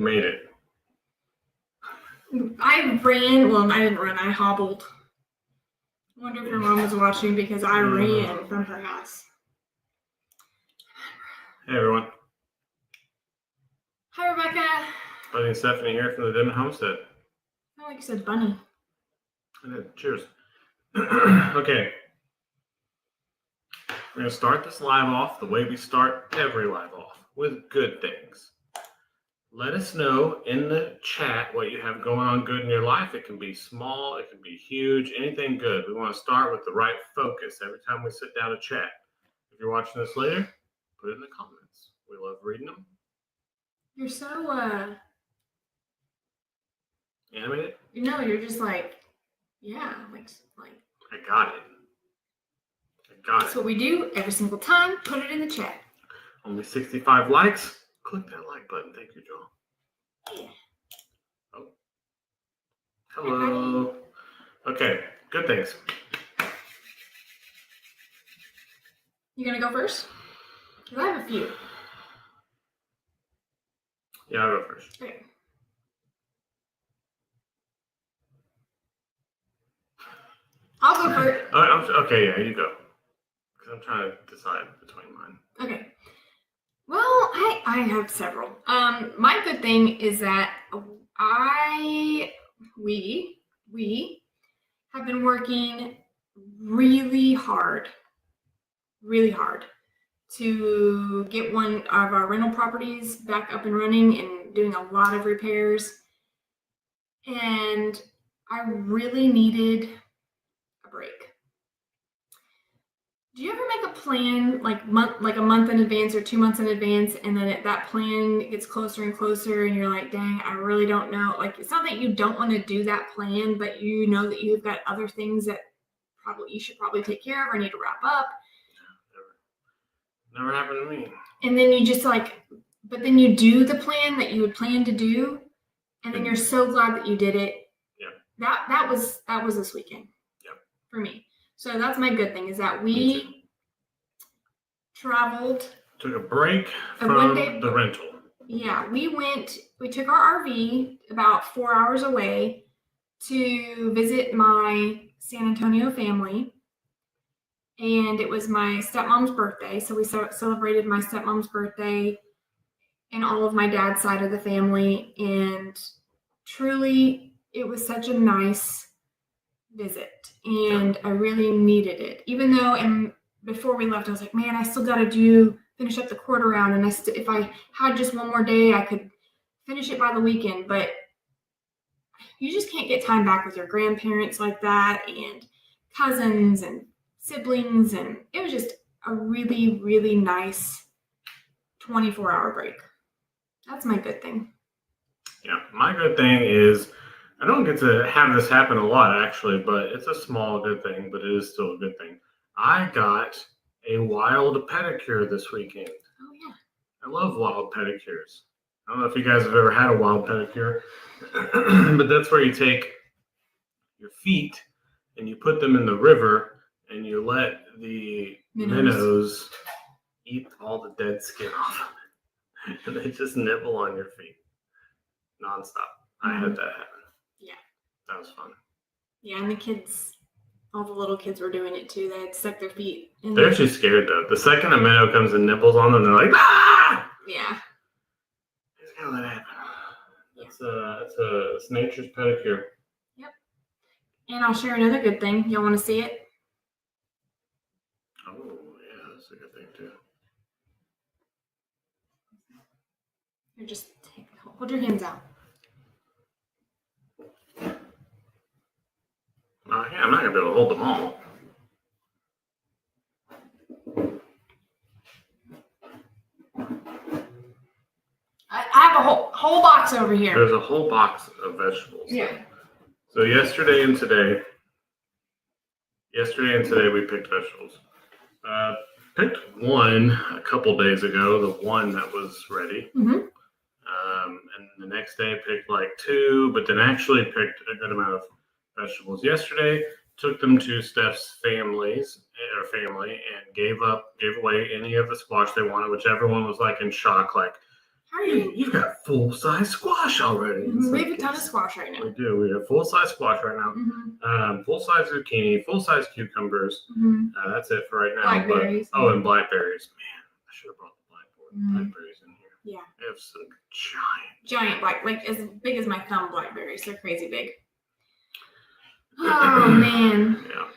made it. I ran. Well, I didn't run. I hobbled. I wonder if your mom was watching because I ran from her house. Hey, everyone. Hi, Rebecca. Buddy and Stephanie here from the Denman homestead. I like you said bunny. I did. Cheers. Okay. We're going to start this live off the way we start every live off, with good things. Let us know in the chat what you have going on good in your life. It can be small, it can be huge, anything good. We want to start with the right focus every time we sit down to chat. If you're watching this later, put it in the comments. We love reading them. You're so animated? You're just like, yeah, like I got it. That's what we do every single time. Put it in the chat. Only 65 likes. Click that like button. Thank you, Joel. Yeah. Oh. Hello. Okay. Good things. You gonna go first? Because I have a few. Yeah, I'll go first. Okay. I'll go first. Okay, yeah, you go. Because I'm trying to decide between mine. Okay. Well, I have several. My good thing is that we have been working really hard to get one of our rental properties back up and running and doing a lot of repairs. And I really needed a break. Do you ever make a plan like a month in advance or 2 months in advance, and then that plan gets closer and closer, and you're like, dang, I really don't know. Like, it's not that you don't want to do that plan, but you know that you've got other things that you should probably take care of or need to wrap up. Never happened to me. And then you just but then you do the plan that you had planned to do, and then you're so glad that you did it. Yeah. That was this weekend. Yep. For me. So that's my good thing, is that we traveled. Took a break from the rental. Yeah, we took our RV about 4 hours away to visit my San Antonio family. And it was my stepmom's birthday. So we celebrated my stepmom's birthday and all of my dad's side of the family. And truly, it was such a nice visit. And I really needed it. Even though before we left, I was like, man, I still got to finish up the quarter round. And if I had just one more day, I could finish it by the weekend. But you just can't get time back with your grandparents like that, and cousins and siblings. And it was just a really, really nice 24-hour break. That's my good thing. Yeah, my good thing is, I don't get to have this happen a lot, actually, but it's a small good thing, but it is still a good thing. I got a wild pedicure this weekend. Oh, yeah. I love wild pedicures. I don't know if you guys have ever had a wild pedicure, but that's where you take your feet and you put them in the river and you let the minnows eat all the dead skin off of it. And they just nibble on your feet nonstop. I had that happen. Yeah. That was fun. Yeah, and all the little kids were doing it too. They had stuck their feet in. They're actually scared though. The second a minnow comes and nibbles on them, they're like, ah! Yeah. Just gotta let it happen. It's nature's pedicure. Yep. And I'll share another good thing. Y'all want to see it? Oh, yeah, that's a good thing too. Here, just hold your hands out. Yeah, I'm not going to be able to hold them all. I have a whole box over here. There's a whole box of vegetables. Yeah. So yesterday and today we picked vegetables. Picked one a couple days ago, the one that was ready. Mm-hmm. And the next day picked like two, but then actually picked a good amount of vegetables yesterday. Took them to Steph's family and gave away any of the squash they wanted, which everyone was like in shock, like, How are you? You've got full-size squash already. We have a ton of squash right now. We do. We have full-size squash right now. Full-size zucchini, full-size cucumbers. That's it for right now. Blackberries. And blackberries. Man, I should have brought the blackberries in here. Yeah. They have some giant like as big as my thumb blackberries. They're crazy big. Oh man. Yeah.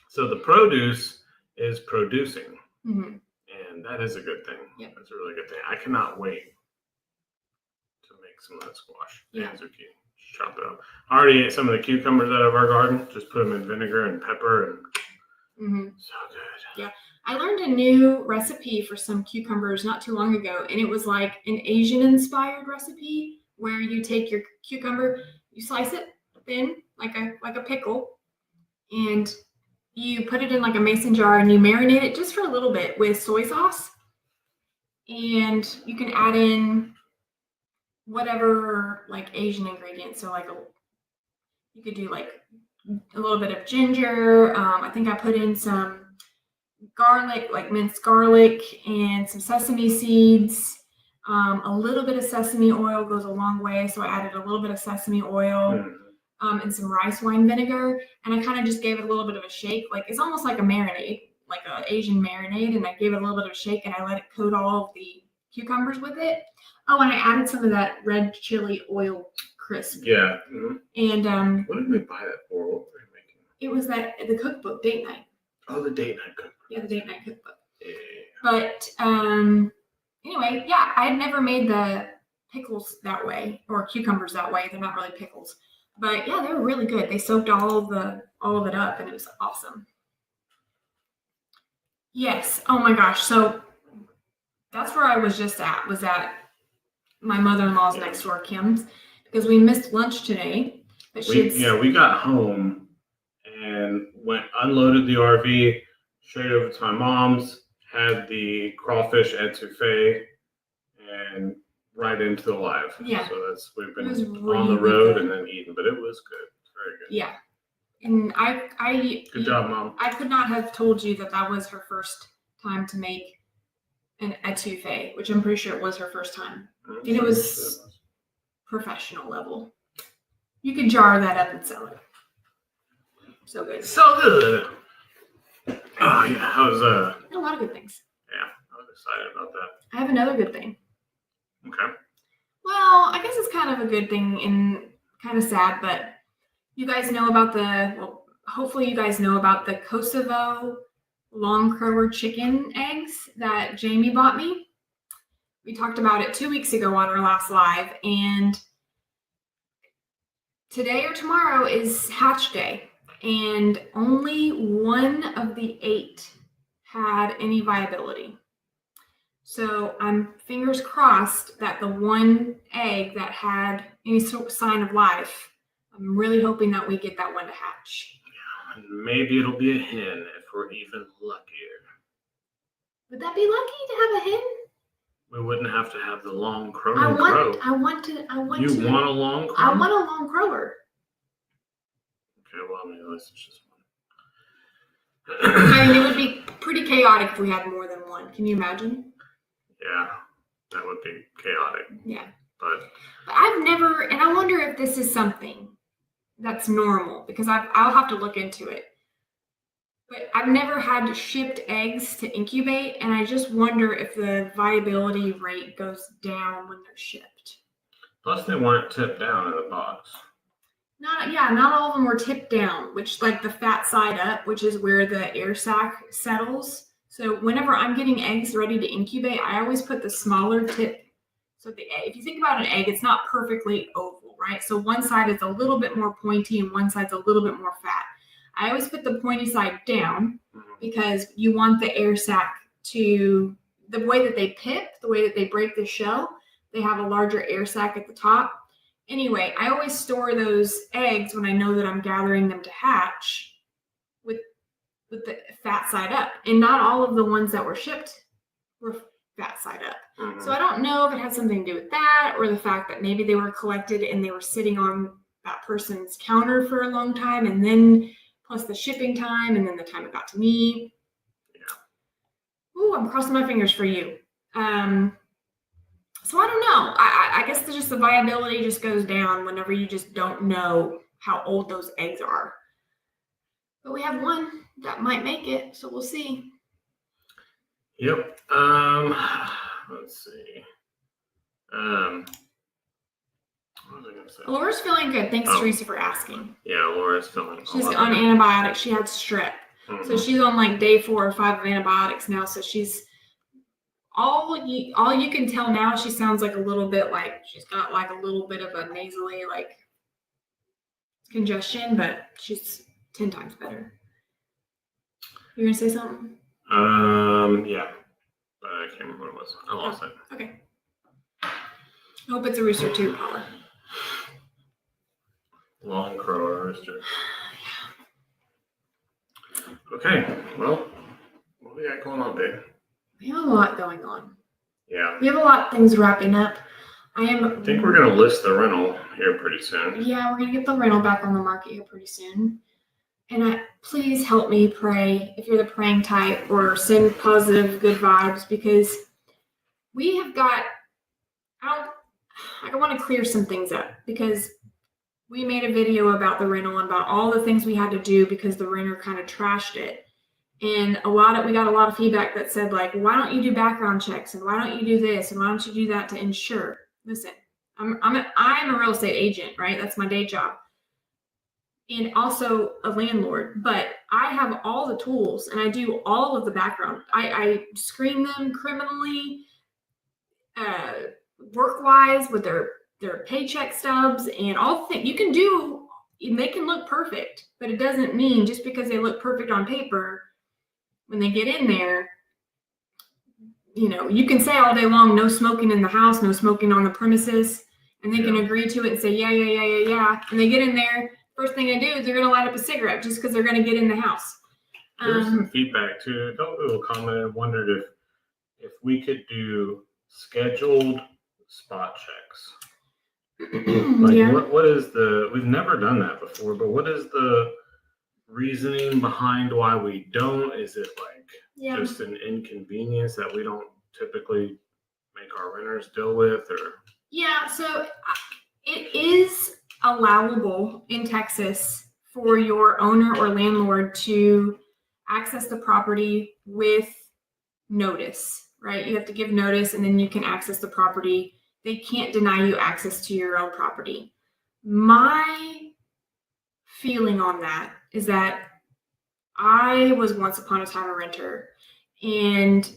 So the produce is producing. And that is a good thing. Yep. That's a really good thing. I cannot wait to make some of that squash and zucchini. Just chop it up. I already ate some of the cucumbers out of our garden. Just put them in vinegar and pepper and so good. Yeah. I learned a new recipe for some cucumbers not too long ago, and it was like an Asian-inspired recipe where you take your cucumber, you slice it thin like a pickle, and you put it in like a mason jar and you marinate it just for a little bit with soy sauce. And you can add in whatever like Asian ingredients. So like you could do like a little bit of ginger. I think I put in some garlic, like minced garlic, and some sesame seeds. A little bit of sesame oil goes a long way. So I added a little bit of sesame oil. And some rice wine vinegar, and I kind of just gave it a little bit of a shake. Like it's almost like a marinade, like an Asian marinade, and I gave it a little bit of a shake, and I let it coat all of the cucumbers with it. Oh, and I added some of that red chili oil crisp. Yeah. And what did we buy that for? What were we making? It was the cookbook, Date Night. Oh, the Date Night cookbook. Yeah, the Date Night cookbook. Yeah. But anyway, yeah, I had never made the pickles that way or cucumbers that way. They're not really pickles. But yeah, they were really good. They soaked all of it up, and it was awesome. Yes. Oh my gosh. So that's where I was just at. Was at my mother-in-law's next door, Kim's, because we missed lunch today. But we got home and unloaded the RV, straight over to my mom's, had the crawfish etouffee, and right into the live. Yeah. So we've been really on the road good. and then eating, but it was good. Very good. Yeah. And Good job, Mom. I could not have told you that was her first time to make an etouffee, which I'm pretty sure it was her first time. And it was professional level. You could jar that up and sell it. So good. So good. Oh yeah, I was a lot of good things. Yeah, I was excited about that. I have another good thing. Okay. Well, I guess it's kind of a good thing and kind of sad, but you guys know about hopefully you guys know about the Kosovo long crower chicken eggs that Jamie bought me. We talked about it 2 weeks ago on our last live, and today or tomorrow is hatch day, and only one of the 8 had any viability. So I'm fingers crossed that the one egg that had any sort of sign of life, I'm really hoping that we get that one to hatch. Yeah, and maybe it'll be a hen if we're even luckier. Would that be lucky to have a hen? We wouldn't have to have the long crow. I want You want a long crow? I want a long crower. Okay, well, I mean, this is just one. I mean, it would be pretty chaotic if we had more than one. Can you imagine? Yeah, that would be chaotic. Yeah. But I've never, and I wonder if this is something that's normal, because I'll have to look into it. But I've never had shipped eggs to incubate, and I just wonder if the viability rate goes down when they're shipped. Plus, they weren't tipped down in the box. Not all of them were tipped down, which like the fat side up, which is where the air sac settles. So whenever I'm getting eggs ready to incubate, I always put the smaller tip. So if you think about an egg, it's not perfectly oval, right? So one side is a little bit more pointy and one side's a little bit more fat. I always put the pointy side down because you want the air sac to, the way that they pip, the way that they break the shell, they have a larger air sac at the top. Anyway, I always store those eggs when I know that I'm gathering them to hatch with the fat side up. And not all of the ones that were shipped were fat side up. Mm-hmm. So I don't know if it has something to do with that or the fact that maybe they were collected and they were sitting on that person's counter for a long time, and then plus the shipping time and then the time it got to me. Yeah. Ooh, I'm crossing my fingers for you. So I don't know. I guess just the viability just goes down whenever you just don't know how old those eggs are. But we have one that might make it, so we'll see. Yep. Let's see. What was I gonna say? Laura's feeling good. Thanks, Teresa, for asking. Yeah, Laura's feeling. She's on antibiotics. She had strep, so she's on like day 4 or 5 of antibiotics now. So she's all you can tell now. She sounds like a little bit like she's got like a little bit of a nasally like congestion, but she's 10 times better. You're gonna say something? Yeah, but I can't remember what it was. I lost it. Okay. I hope it's a rooster too, Paula. Long crow or rooster. Okay, well, what do we got going on, babe? We have a lot going on. Yeah. We have a lot of things wrapping up. I think we're gonna list the rental here pretty soon. Yeah, we're gonna get the rental back on the market here pretty soon. And please help me pray if you're the praying type, or send positive, good vibes, because we have got. I want to clear some things up, because we made a video about the rental and about all the things we had to do because the renter kind of trashed it. And we got a lot of feedback that said, like, why don't you do background checks, and why don't you do this, and why don't you do that to insure? Listen, I'm a real estate agent, right? That's my day job, and also a landlord. But I have all the tools, and I do all of the background. I screen them criminally, work-wise, with their paycheck stubs and all the things you can do. They can look perfect, but it doesn't mean just because they look perfect on paper, when they get in there, you can say all day long, no smoking in the house, no smoking on the premises, and they can agree to it and say, yeah. And they get in there, first thing they do is they're going to light up a cigarette just because they're going to get in the house. There's some feedback too. A couple people commented, wondered if we could do scheduled spot checks. What is we've never done that before, but what is the reasoning behind why we don't? Is it just an inconvenience that we don't typically make our renters deal with, or? Yeah, so it is allowable in Texas for your owner or landlord to access the property with notice, right? You have to give notice, and then you can access the property. They can't deny you access to your own property. My feeling on that is that I was once upon a time a renter, and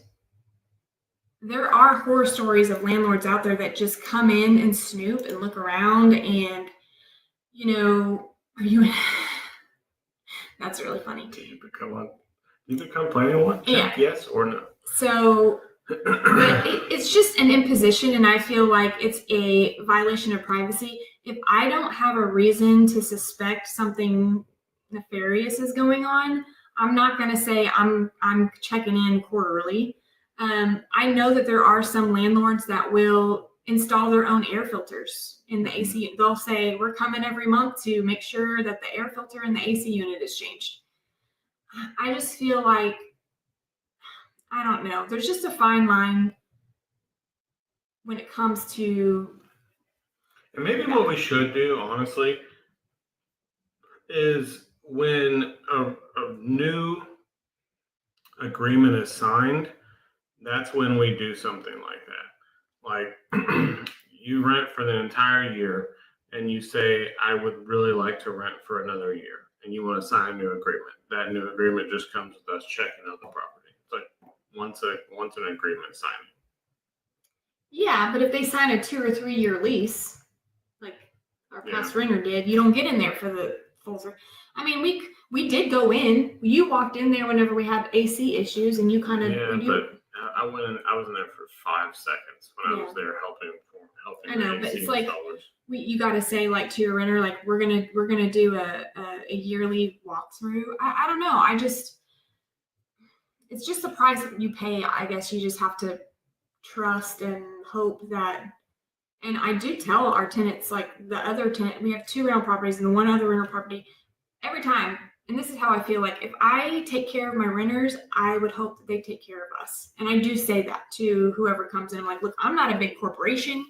there are horror stories of landlords out there that just come in and snoop and look around, and are you? That's really funny. Do you become planning one? Yeah. Yes or no? So, but it's just an imposition, and I feel like it's a violation of privacy. If I don't have a reason to suspect something nefarious is going on, I'm not going to say I'm checking in quarterly. I know that there are some landlords that will install their own air filters in the AC. They'll say, we're coming every month to make sure that the air filter in the AC unit is changed. I just feel like, I don't know, there's just a fine line when it comes to. And maybe what we should do, honestly, is when a new agreement is signed, that's when we do something like that. Like, you rent for the entire year, and you say, I would really like to rent for another year, and you want to sign a new agreement. That new agreement just comes with us checking out the property. It's like once an agreement signing. Yeah, but if they sign a 2 or 3 year lease, like our past renter did, you don't get in there for the full. I mean, we did go in. You walked in there whenever we had AC issues, and you kind of but I went in. I was in there for 5 seconds when I was there helping. I know, but it's like you got to say, like, to your renter, like, we're gonna do a yearly walkthrough. I don't know. It's just the price that you pay. I guess you just have to trust and hope that. And I do tell our tenants, like the other tenant, we have 2 rental properties and one other rental property. every time, and this is how I feel, like if I take care of my renters, I would hope that they take care of us. And I do say that to whoever comes in. I'm like, look, I'm not a big corporation.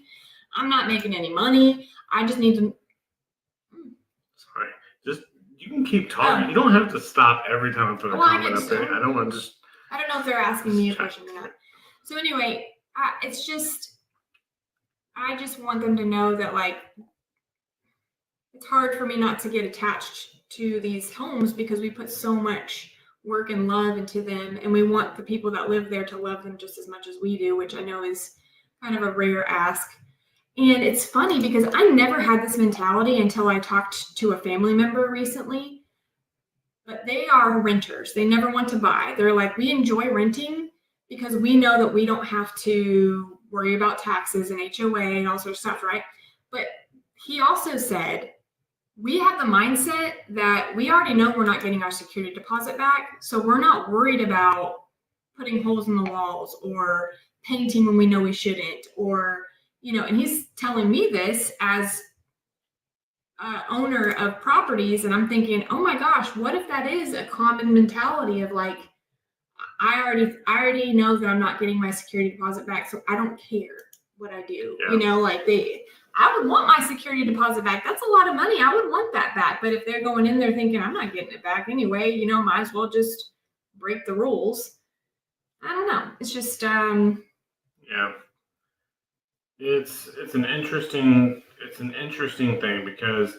I'm not making any money. I just need to. Sorry. Just, you can keep talking. You don't have to stop every time I put a comment up there. I don't want to just. I don't know if they're asking me a question or not. So anyway, it's just, I just want them to know that, like, it's hard for me not to get attached to these homes because we put so much work and love into them, and we want the people that live there to love them just as much as we do, which I know is kind of a rare ask. And it's funny because I never had this mentality until I talked to a family member recently. But they are renters. They never want to buy. They're like, we enjoy renting because we know that we don't have to worry about taxes and HOA and all sorts of stuff, right? But he also said, we have the mindset that we already know we're not getting our security deposit back. So we're not worried about putting holes in the walls or painting when we know we shouldn't, or, and he's telling me this as owner of properties, and I'm thinking, oh my gosh, what if that is a common mentality of like, I already know that I'm not getting my security deposit back, so I don't care what I do. Yeah. Like I would want my security deposit back. That's a lot of money. I would want that back. But if they're going in there thinking I'm not getting it back anyway, might as well just break the rules. I don't know. It's just yeah. It's an interesting thing because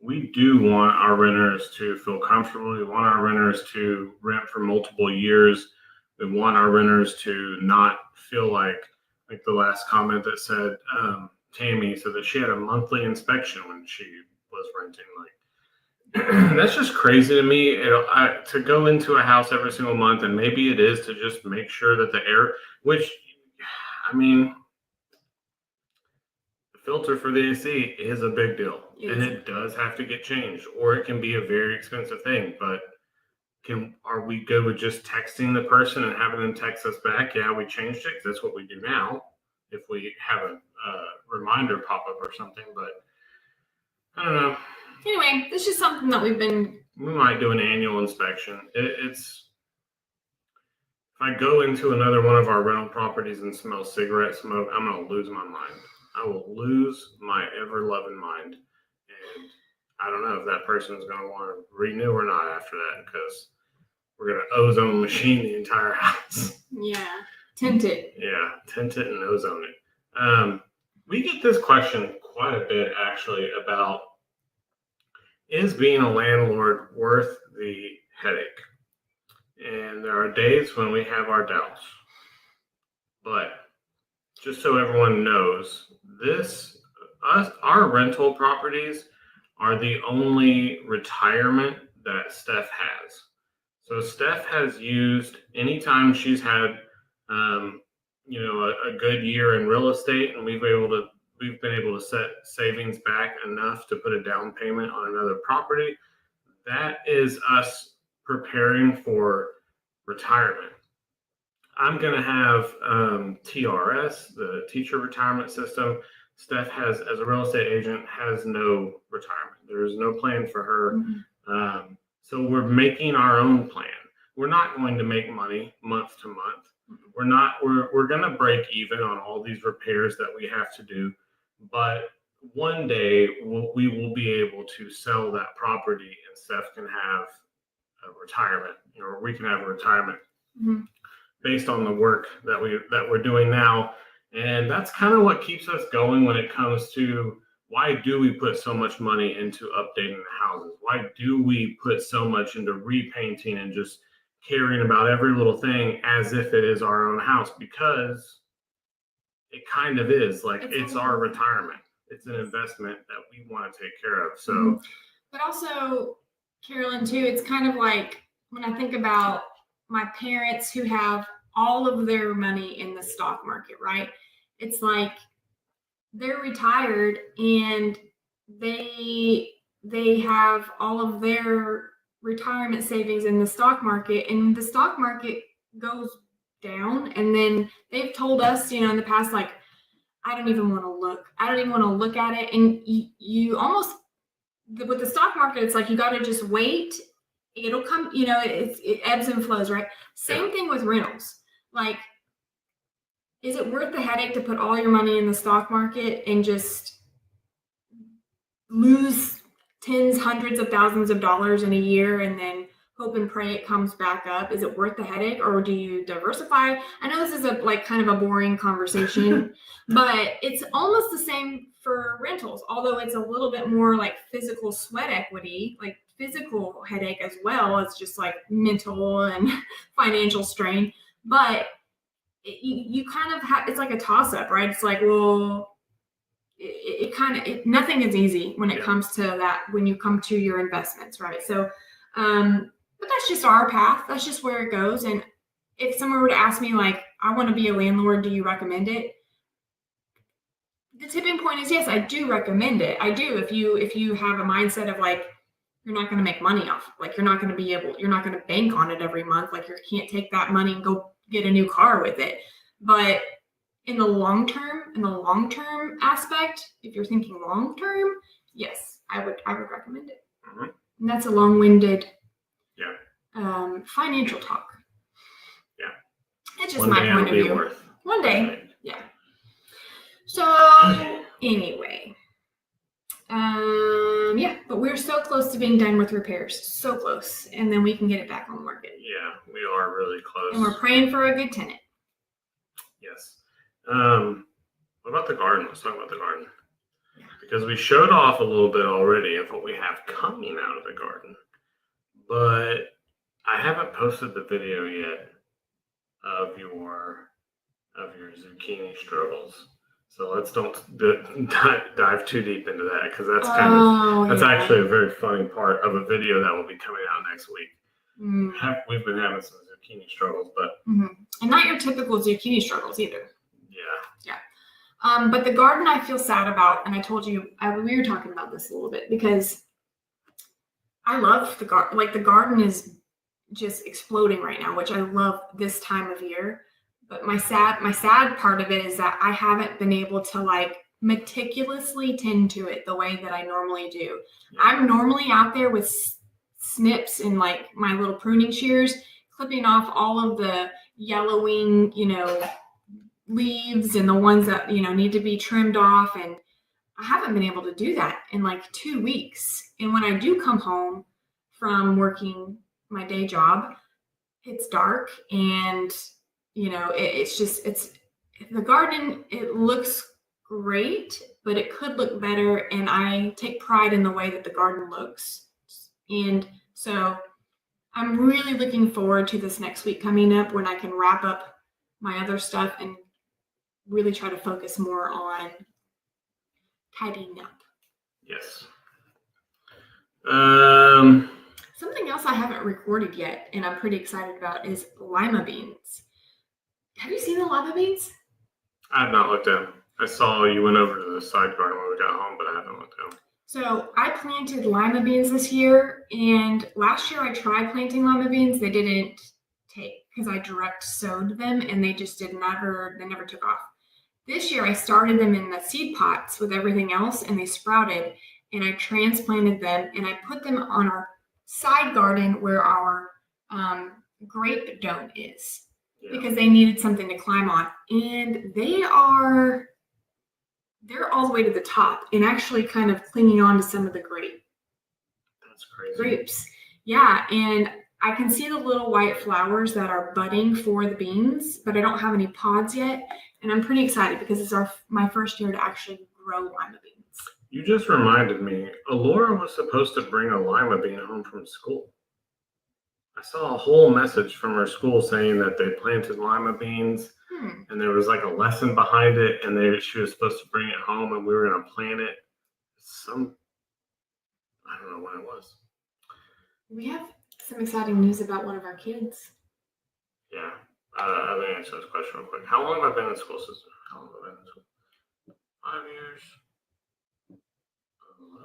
we do want our renters to feel comfortable. We want our renters to rent for multiple years. We want our renters to not feel like the last comment that said, Tammy said that she had a monthly inspection when she was renting. Like, that's just crazy to me. To go into a house every single month, and maybe it is to just make sure that the air, which, I mean, filter for the AC is a big deal, and it does have to get changed, or it can be a very expensive thing. But are we good with just texting the person and having them text us back? Yeah, we changed it. 'Cause that's what we do now. If we have a reminder pop up or something, but I don't know. Anyway, this is something that we might do an annual inspection. If I go into another one of our rental properties and smell cigarette smoke, I'm going to lose my mind. I will lose my ever-loving mind. And I don't know if that person's going to want to renew or not after that, because we're going to ozone machine the entire house. Yeah, tint it. Yeah, tint it and ozone it. We get this question quite a bit, actually, about, is being a landlord worth the headache? And there are days when we have our doubts. But just so everyone knows, our rental properties are the only retirement that Steph has. So Steph has used, anytime she's had, a good year in real estate, and we've been able to set savings back enough to put a down payment on another property. That is us preparing for retirement. I'm going to have TRS, the teacher retirement system. Steph has, as a real estate agent, has no retirement. There's no plan for her. Mm-hmm. So we're making our own plan. We're not going to make money month to month. Mm-hmm. We're going to break even on all these repairs that we have to do. But one day we will be able to sell that property, and Steph can have a retirement, or we can have a retirement. Mm-hmm. Based on the work that we're doing now. And that's kind of what keeps us going when it comes to, why do we put so much money into updating the houses? Why do we put so much into repainting and just caring about every little thing as if it is our own house? Because it kind of is. Like, it's our retirement. It's an investment that we want to take care of. So, mm-hmm. But also, Carolyn, too, it's kind of like, when I think about my parents who have all of their money in the stock market, right? It's like they're retired and they have all of their retirement savings in the stock market, and the stock market goes down. And then they've told us, in the past, like, I don't even want to look at it. And you almost with the stock market, it's like you got to just wait. It'll come, it ebbs and flows, right? Same thing with rentals. Like, is it worth the headache to put all your money in the stock market and just lose tens, hundreds of thousands of dollars in a year and then hope and pray it comes back up? Is it worth the headache, or do you diversify? I know this is kind of a boring conversation, but it's almost the same for rentals, although it's a little bit more like physical sweat equity, like physical headache as well as just like mental and financial strain. But you kind of have, it's like a toss up, right? It's like, well, nothing is easy when it comes to that, when you come to your investments, right? So, but that's just our path. That's just where it goes. And if someone were to ask me, like, I want to be a landlord, do you recommend it? The tipping point is yes, I do recommend it. I do. If you have a mindset of like, you're not going to make money off, like you're not going to bank on it every month. Like you can't take that money and go get a new car with it. But in the long term aspect, if you're thinking long term, yes, I would recommend it. Mm-hmm. And that's a long-winded financial talk. Yeah. It's just my point of view. One day. Yeah. So anyway, but we're so close to being done with repairs. So close. And then we can get it back on the market. Yeah, we are really close. And we're praying for a good tenant. Yes. What about the garden? Let's talk about the garden. Because we showed off a little bit already of what we have coming out of the garden. But I haven't posted the video yet of your zucchini struggles. So let's don't dive too deep into that, because that's actually a very funny part of a video that will be coming out next week. We've been having some zucchini struggles, but and not your typical zucchini struggles either. Yeah. But the garden I feel sad about, and I told you we were talking about this a little bit, because I love the garden. Like the garden is just exploding right now, which I love this time of year. But my sad part of it is that I haven't been able to like meticulously tend to it the way that I normally do. Yeah. I'm normally out there with snips and like my little pruning shears, clipping off all of the yellowing, leaves and the ones that, need to be trimmed off. And I haven't been able to do that in like 2 weeks. And when I do come home from working my day job, it's dark and it's the garden, it looks great, but it could look better. And I take pride in the way that the garden looks. And so I'm really looking forward to this next week coming up when I can wrap up my other stuff and really try to focus more on tidying up. Yes. Something else I haven't recorded yet and I'm pretty excited about is lima beans. Have you seen the lima beans? I have not looked at them. I saw you went over to the side garden when we got home, but I haven't looked at them. So I planted lima beans this year, and last year I tried planting lima beans. They didn't take because I direct sowed them, and they just never took off. This year I started them in the seed pots with everything else, and they sprouted, and I transplanted them, and I put them on our side garden where our grape dome is. Yeah. Because they needed something to climb on, and they're all the way to the top and actually kind of clinging on to some of the grape. That's crazy. Grapes. Yeah, and I can see the little white flowers that are budding for the beans, but I don't have any pods yet, and I'm pretty excited because it's my first year to actually grow lima beans. You just reminded me, Alora was supposed to bring a lima bean home from school. I saw a whole message from her school saying that they planted lima beans and there was like a lesson behind it, and she was supposed to bring it home and we were going to plant it. I don't know when it was. We have some exciting news about one of our kids. Yeah. Let me answer this question real quick. How long have I been in school, sister? How long have I been in school? 5 years.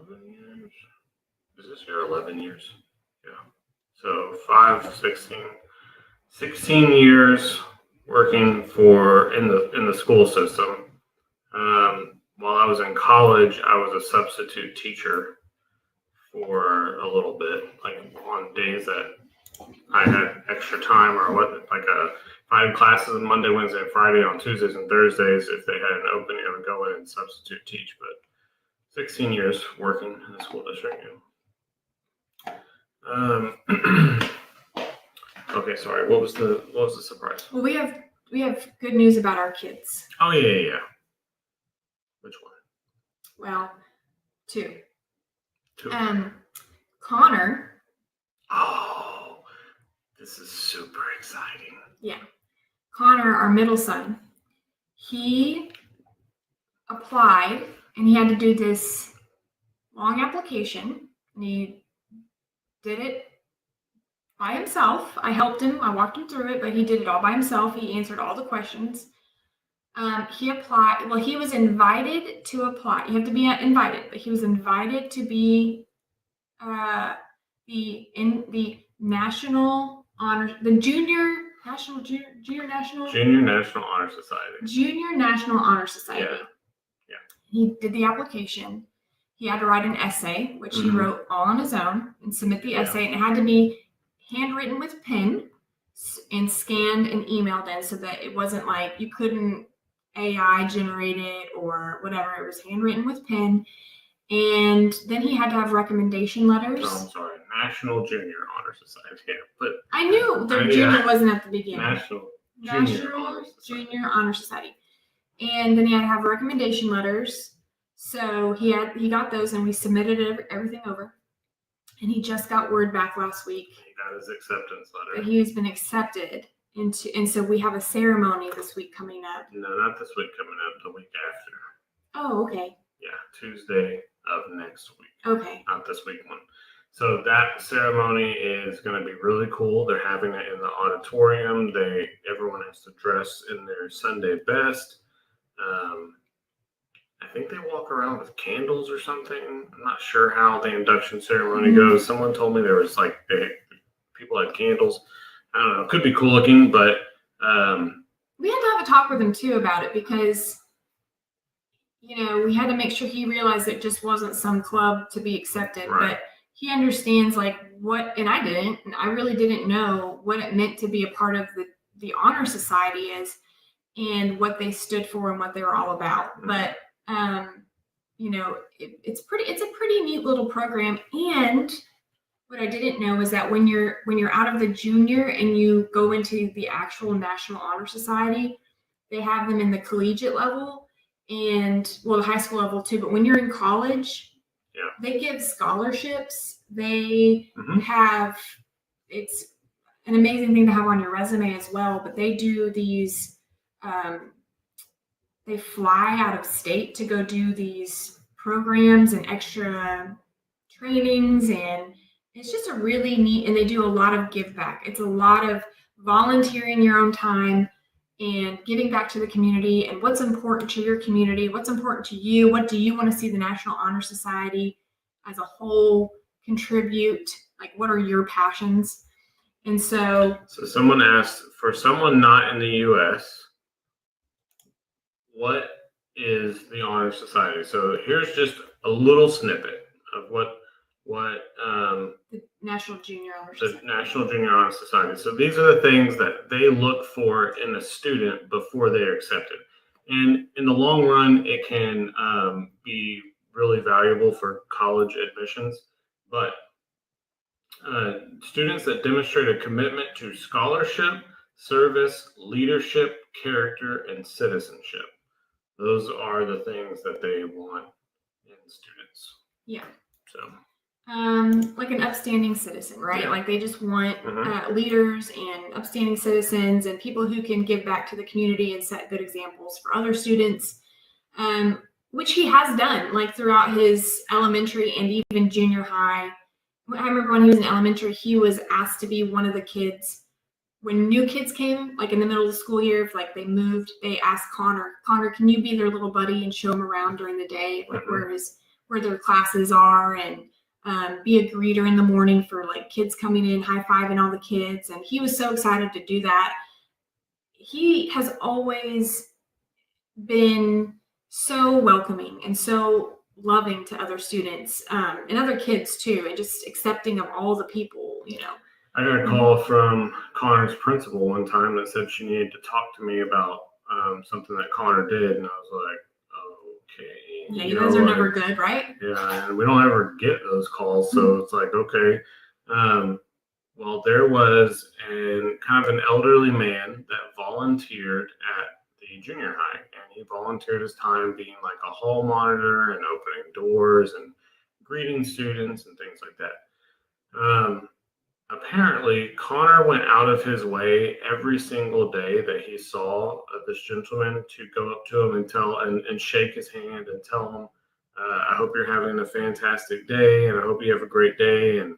11 years. Is this year 11 years? Yeah. So 16 years working in the school system. While I was in college, I was a substitute teacher for a little bit, like on days that I had extra time or what, like if I had classes on Monday, Wednesday, and Friday, on Tuesdays and Thursdays, if they had an opening, I would go in and substitute teach. But 16 years working in the school district. Okay, sorry. What was the surprise? Well, we have good news about our kids. Oh yeah. Which one? Well, two. Two. Connor. Oh, this is super exciting. Yeah. Connor, our middle son, he applied and he had to do this long application, and he did it by himself. I helped him. I walked him through it, but he did it all by himself. He answered all the questions. He applied. Well, he was invited to apply. You have to be invited, but he was invited to be the national honor, the junior national honor society. Junior National Honor Society. Yeah. He did the application. He had to write an essay, which he wrote all on his own, and submit the essay, and it had to be handwritten with pen and scanned and emailed in, so that it wasn't like you couldn't AI generate it or whatever. It was handwritten with pen. And then he had to have recommendation letters. Oh, I'm sorry. National Junior Honor Society. Yeah, but I knew their junior wasn't at the beginning. National Junior Honor Society. And then he had to have recommendation letters. So he got those, and we submitted everything over. And he just got word back last week. He got his acceptance letter. That he's been accepted and so we have a ceremony this week coming up. No, not this week coming up. The week after. Oh, okay. Yeah, Tuesday of next week. Okay. Not this week one. So that ceremony is going to be really cool. They're having it in the auditorium. Everyone has to dress in their Sunday best. I think they walk around with candles or something. I'm not sure how the induction ceremony goes. Someone told me there was people had candles. I don't know. It could be cool looking, but we had to have a talk with him too about it, because we had to make sure he realized it just wasn't some club to be accepted, right. But he understands what, and I really didn't know what it meant to be a part of the honor society is, and what they stood for and what they were all about. Mm-hmm. But it's a pretty neat little program. And what I didn't know is that when you're out of the junior and you go into the actual National Honor Society, they have them in the collegiate level and the high school level too. But when you're in college, they give scholarships. They have, it's an amazing thing to have on your resume as well. But they do these, they fly out of state to go do these programs and extra trainings, and it's just a really neat, and they do a lot of give back. It's a lot of volunteering your own time and giving back to the community, and what's important to your community, what's important to you, what do you want to see the National Honor Society as a whole contribute, like what are your passions? And so someone asked, for someone not in the U.S., what is the Honor Society? So here's just a little snippet of what the National Junior Honor Society. The National Junior Honor Society. So these are the things that they look for in a student before they are accepted. And in the long run, it can be really valuable for college admissions. But students that demonstrate a commitment to scholarship, service, leadership, character, and citizenship. Those are the things that they want in students. Yeah. So. Like an upstanding citizen, right? Yeah. Like they just want leaders and upstanding citizens and people who can give back to the community and set good examples for other students, which he has done like throughout his elementary and even junior high. I remember when he was in elementary, he was asked to be one of the kids. When new kids came, like in the middle of the school year, if like they moved, they asked Connor, can you be their little buddy and show them around during the day, like where their classes are, and be a greeter in the morning for like kids coming in, high-fiving all the kids. And he was so excited to do that. He has always been so welcoming and so loving to other students and other kids too, and just accepting of all the people, you know. I got a call from Connor's principal one time that said she needed to talk to me about something that Connor did, and I was like, okay. Yeah, you guys are never good, right? Yeah, and we don't ever get those calls, so it's like, okay. Well, there was kind of an elderly man that volunteered at the junior high, and he volunteered his time being like a hall monitor and opening doors and greeting students and things like that. Apparently, Connor went out of his way every single day that he saw this gentleman to go up to him and and shake his hand and tell him, "I hope you're having a fantastic day, and I hope you have a great day," and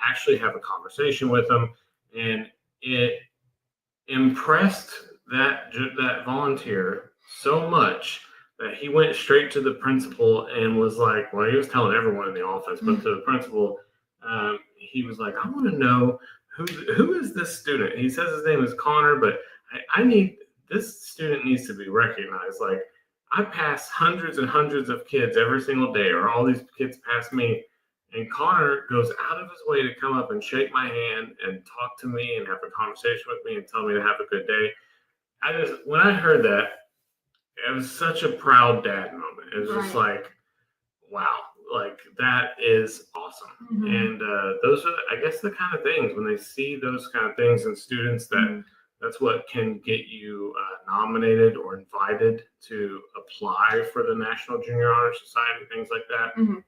actually have a conversation with him. And it impressed that volunteer so much that he went straight to the principal and was like, well, he was telling everyone in the office, but to the principal, he was like, I want to know who is this student. He says his name is Connor, but I need this student needs to be recognized. Like, I pass hundreds and hundreds of kids every single day, or all these kids pass me, and Connor goes out of his way to come up and shake my hand and talk to me and have a conversation with me and tell me to have a good day. When I heard that, it was such a proud dad moment. It was just like, wow, like that is awesome. Mm-hmm. And those are, I guess, the kind of things when they see those kind of things in students that that's what can get you nominated or invited to apply for the National Junior Honor Society, things like that. Mm-hmm.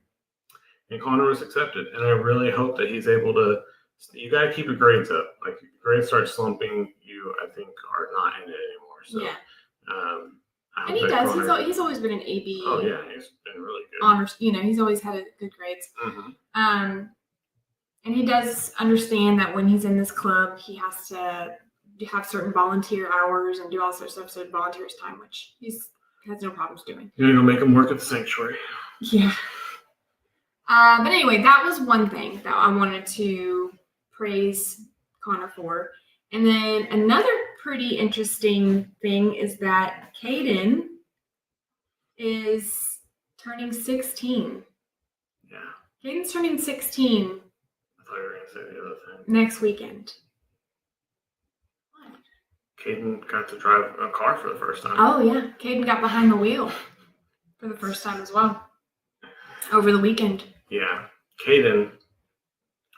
And Connor was accepted, and I really hope that he's able to. You got to keep your grades up. Like, if your grades start slumping, you, I think, are not in it anymore. So, and he does. Connor, he's always been an AB. Oh yeah, he's been really good. Honors, he's always had good grades. Mm-hmm. And he does understand that when he's in this club, he has to have certain volunteer hours and do all sorts of stuff. So volunteer his time, which he has no problems doing. You're gonna make him work at the sanctuary. Yeah. But anyway, that was one thing that I wanted to praise Connor for. And then another pretty interesting thing is that Caden is turning 16. Yeah. Caden's turning 16. I thought you were going to say the other thing. Next weekend. What? Caden got to drive a car for the first time. Oh, yeah. Caden got behind the wheel for the first time as well. Over the weekend. Yeah. Caden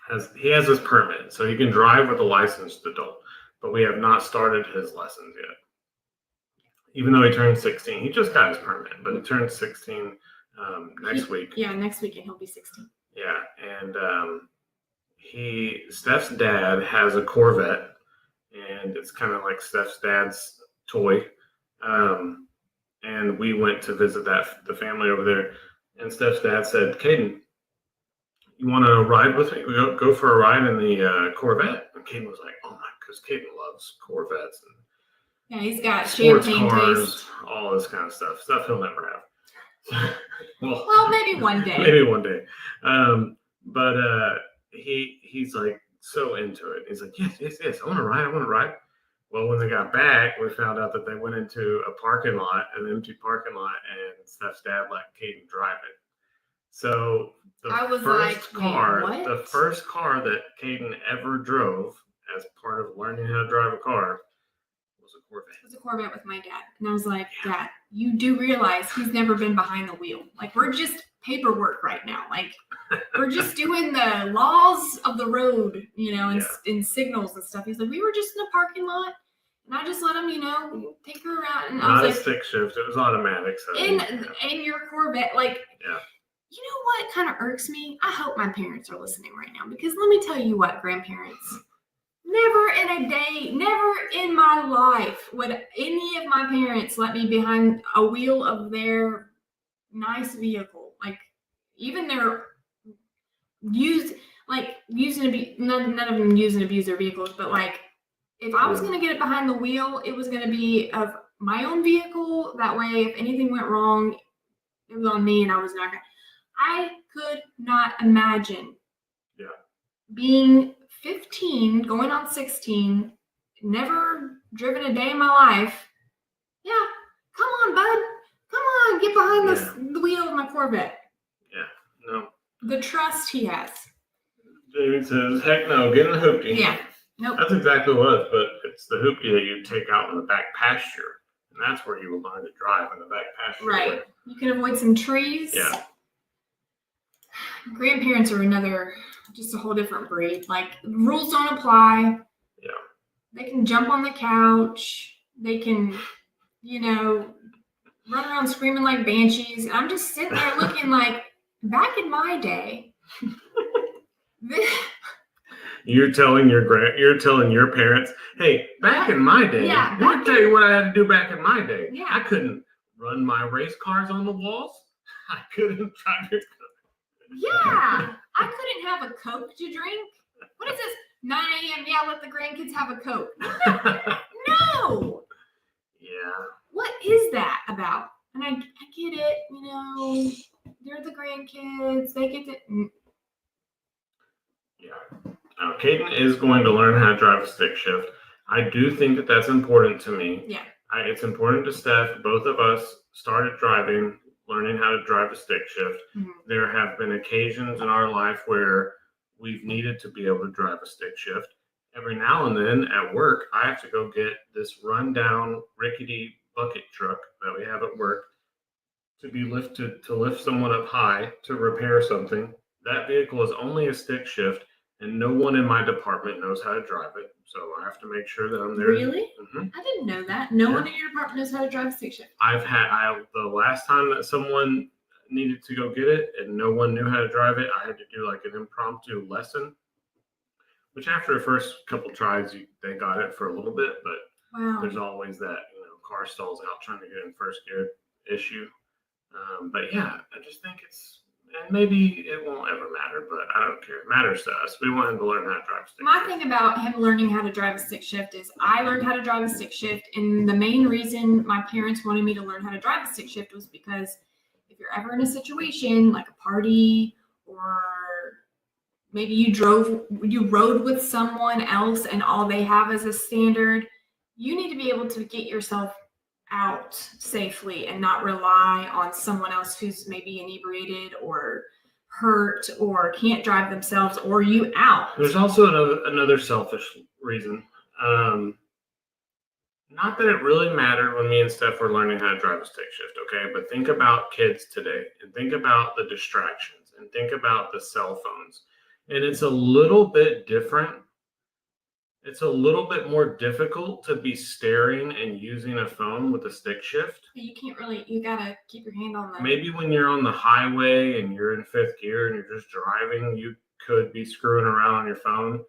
has his permit, so he can drive with a licensed adult, but we have not started his lessons yet. Even though he turned 16, he just got his permit, but he turned 16 next week. Yeah, next weekend he'll be 16. Yeah, and Steph's dad has a Corvette, and it's kind of like Steph's dad's toy. And we went to visit the family over there, and Steph's dad said, "Caden, you want to ride with me? We go for a ride in the Corvette." And Caden was like, "Oh my," because Caden loves Corvettes and he's got sports champagne cars, taste, all this kind of stuff he'll never have. well, maybe one day. Maybe one day. But he's like so into it. He's like, yes, I want to ride. Well, when they got back, we found out that they went into a parking lot, an empty parking lot, and Steph's dad let Caden drive it. So the first car that Caden ever drove as part of learning how to drive a car was a Corvette. It was a Corvette with my dad. And I was like, Dad, you do realize he's never been behind the wheel. Like, we're just paperwork right now. Like, we're just doing the laws of the road, and signals and stuff. He's like, we were just in a parking lot, and I just let him, take her around. And not a stick shift. It was automatic. So in your Corvette, like, yeah. You know what kind of irks me? I hope my parents are listening right now, because let me tell you what, grandparents, never in my life would any of my parents let me behind a wheel of their nice vehicle. Like, even their none of them use and abuse their vehicles, but like, if I was going to get it behind the wheel, it was going to be of my own vehicle. That way, if anything went wrong, it was on me, and I was not going to. I could not imagine being 15, going on 16, never driven a day in my life. Yeah, come on, bud. Come get behind the wheel of my Corvette. Yeah, no. The trust he has. Jamie says, heck no, get in the hoopty. Yeah, nope. That's exactly what it is, but it's the hoopty that you take out in the back pasture. And that's where you will learn to drive in the back pasture. Right. You can avoid some trees. Yeah. Grandparents are just a whole different breed. Like, rules don't apply. Yeah. They can jump on the couch. They can, run around screaming like banshees. And I'm just sitting there looking like, back in my day. You're telling your parents, hey, back in my day, let me tell you what I had to do back in my day. Yeah. I couldn't run my race cars on the walls. I couldn't drive your car. Yeah. I couldn't have a Coke to drink. What is this? 9 a.m. Yeah, let the grandkids have a Coke. No. Yeah. What is that about? And I get it, they're the grandkids. They get to. Yeah. Now, Caden is going to learn how to drive a stick shift. I do think that that's important to me. Yeah. It's important to Steph. Both of us started learning how to drive a stick shift. Mm-hmm. There have been occasions in our life where we've needed to be able to drive a stick shift. Every now and then at work, I have to go get this rundown rickety bucket truck that we have at work to lift someone up high to repair something. That vehicle is only a stick shift, and no one in my department knows how to drive it. So I have to make sure that I'm there. Really? Mm-hmm. I didn't know that. No one in your department knows how to drive a stick shift. The last time that someone needed to go get it and no one knew how to drive it, I had to do like an impromptu lesson, which after the first couple tries, they got it for a little bit, but wow. There's always that, car stalls out trying to get in first gear issue. But yeah, I just think and maybe it won't ever matter, but I don't care. It matters to us. We want him to learn how to drive a stick My shift. thing about him learning how to drive a stick shift is I learned how to drive a stick shift, and the main reason my parents wanted me to learn how to drive a stick shift was because if you're ever in a situation like a party, or maybe you rode with someone else and all they have is a standard, you need to be able to get yourself out safely and not rely on someone else who's maybe inebriated or hurt or can't drive themselves, or you out. There's also another selfish reason. Not that it really mattered when me and Steph were learning how to drive a stick shift, okay? But think about kids today, and think about the distractions, and think about the cell phones. And it's a little bit different. It's a little bit more difficult to be staring and using a phone with a stick shift. You can't really, you gotta keep your hand on that. Maybe when you're on the highway and you're in fifth gear and you're just driving, you could be screwing around on your phone.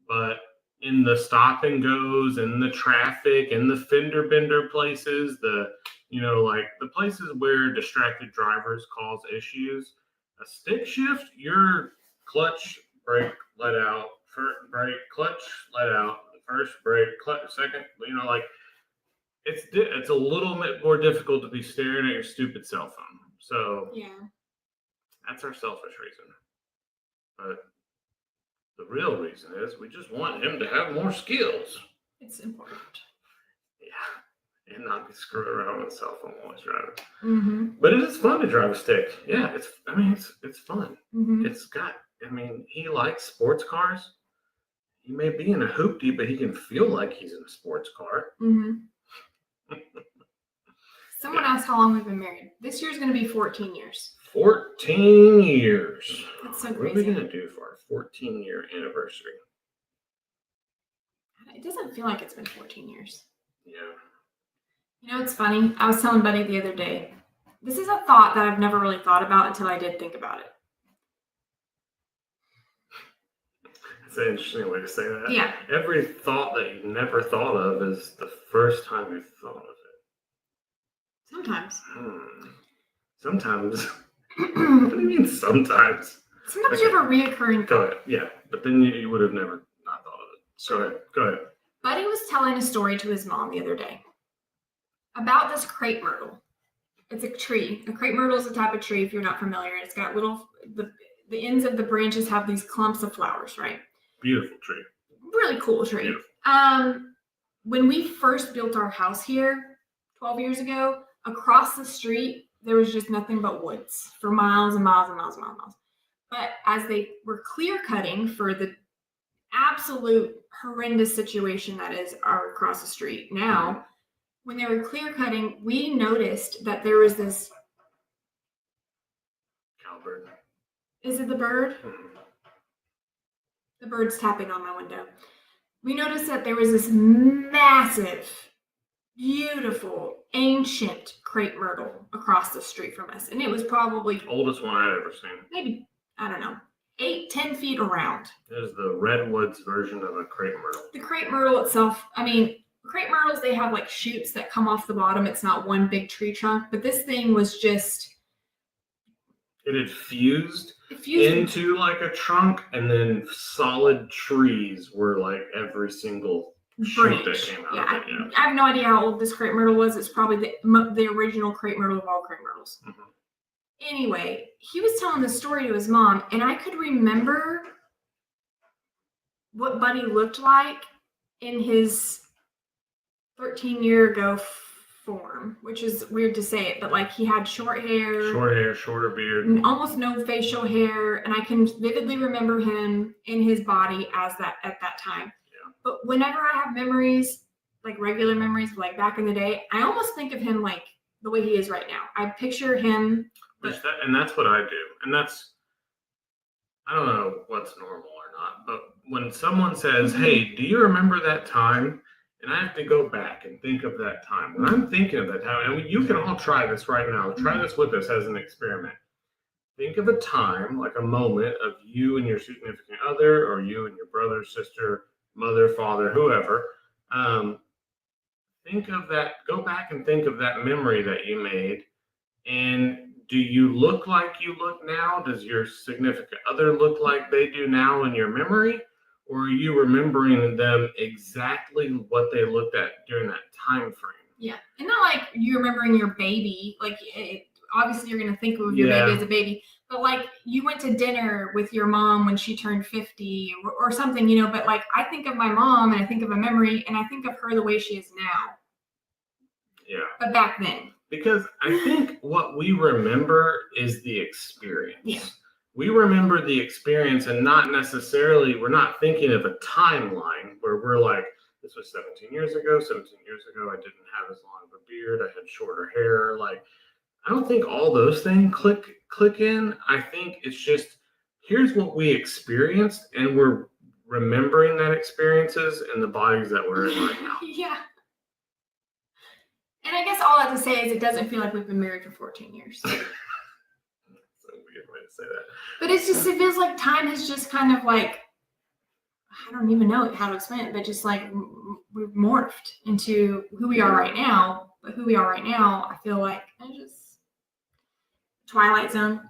But in the stop and goes and the traffic and the fender bender places, like the places where distracted drivers cause issues, a stick shift, your clutch, brake, let out, first brake, clutch, let out, first brake, clutch, second, it's a little bit more difficult to be staring at your stupid cell phone. So yeah, that's our selfish reason. But the real reason is we just want him to have more skills. It's important. Yeah, and not be screwing around with a cell phone while he's driving. Mm-hmm. But it is fun to drive a stick. Yeah, it's fun. Mm-hmm. He likes sports cars. He may be in a hoopty, but he can feel like he's in a sports car. Mm-hmm. Someone asked how long we've been married. This year's going to be 14 years. 14 years. That's so crazy. What are we going to do for our 14-year anniversary? It doesn't feel like it's been 14 years. Yeah. It's funny. I was telling Buddy the other day, this is a thought that I've never really thought about until I did think about it. That's an interesting way to say that. Yeah. Every thought that you've never thought of is the first time you've thought of it. Sometimes. Sometimes. What do you mean sometimes? Sometimes you have a reoccurring thought. Go ahead. Yeah, but then you would have never not thought of it. Sure. Go ahead. Buddy was telling a story to his mom the other day about this crepe myrtle. It's a tree. A crepe myrtle is a type of tree, if you're not familiar. It's got the ends of the branches have these clumps of flowers, right? Beautiful tree. Really cool tree. Beautiful. When we first built our house here 12 years ago, across the street there was just nothing but woods for miles and miles and miles and miles and miles. But as they were clear cutting for the absolute horrendous situation that is across the street now, when they were clear cutting, we noticed that there was this Cowbird. Is it the bird? The bird's tapping on my window. We noticed that there was this massive, beautiful, ancient crepe myrtle across the street from us. And it was probably Oldest one I'd ever seen. maybe, I don't know, 8-10 feet around. It is the redwoods version of a crepe myrtle. The crepe myrtle itself, I mean, crepe myrtles, they have like shoots that come off the bottom. It's not one big tree trunk, but this thing was just... It had fused into like a trunk, and then solid trees were like every single shoot that came out of it. Yeah. I have no idea how old this crepe myrtle was. It's probably the original crepe myrtle of all crepe myrtles. Anyway, he was telling the story to his mom, and I could remember what Buddy looked like in his 13-year ago form, which is weird to say it, but like he had shorter hair, shorter beard, almost no facial hair, and I can vividly remember him in his body as that at that time. Yeah. But whenever I have memories, like regular memories, like back in the day, I almost think of him like the way he is right now. I picture him. And that's what I do. And that's, I don't know what's normal or not, but when someone says, "Hey, do you remember that time?" And I have to go back and think of that time. When I'm thinking of that time, and you can all try this right now. Try this with us as an experiment. Think of a time, like a moment of you and your significant other, or you and your brother, sister, mother, father, whoever. Think of that. Go back and think of that memory that you made. And do you look like you look now? Does your significant other look like they do now in your memory? Or are you remembering them exactly what they looked at during that time frame? Yeah. And not like you remembering your baby. Like, obviously you're going to think of your baby as a baby. But like you went to dinner with your mom when she turned 50 or something, you know. But like I think of my mom and I think of a memory and I think of her the way she is now. Yeah. But back then. Because I think what we remember is the experience. Yeah. We remember the experience and not necessarily, we're not thinking of a timeline where we're like, this was 17 years ago. 17 years ago, I didn't have as long of a beard. I had shorter hair. Like, I don't think all those things click in. I think it's just, here's what we experienced, and we're remembering that experiences in the bodies that we're in right now. Yeah. And I guess all I have to say is it doesn't feel like we've been married for 14 years. That's a weird way to say that. But it's just, it feels like time has just kind of like, I don't even know how to explain it, but just like we've morphed into who we are right now. But who we are right now, I feel like I just Twilight Zone,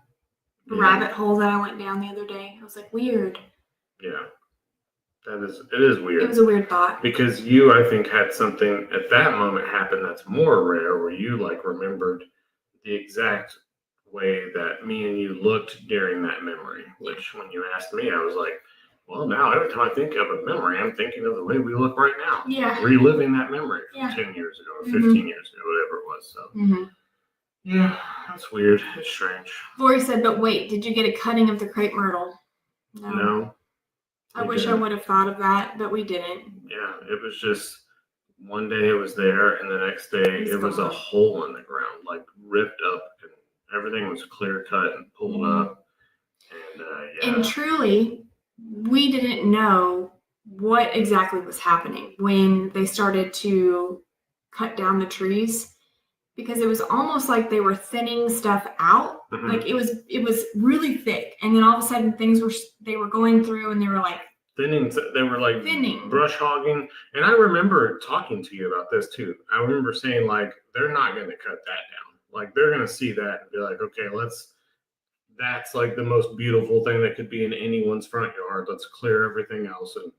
the rabbit hole that I went down the other day. I was like, weird. Yeah. It is weird. It was a weird thought. Because you, I think, had something at that moment happen that's more rare, where you like remembered the exact way that me and you looked during that memory. Which, when you asked me, I was like, well, now every time I think of a memory, I'm thinking of the way we look right now. Yeah. Reliving that memory from 10 years ago or 15 years ago, whatever it was. So, yeah, that's weird. It's strange. Lori said, but wait, did you get a cutting of the crepe myrtle? No. I wish I would have thought of that, but we didn't. Yeah, it was just one day it was there, and the next day it was a hole in the ground, like ripped up, and everything was clear cut and pulled up. And And truly, we didn't know what exactly was happening when they started to cut down the trees, because it was almost like they were thinning stuff out. Like it was really thick, and then all of a sudden they were going through, and they were like thinning. They were like brush hogging. And I remember talking to you about this too. I remember saying, like, they're not going to cut that down. Like, they're going to see that and be like, okay, that's like the most beautiful thing that could be in anyone's front yard. Let's clear everything else. And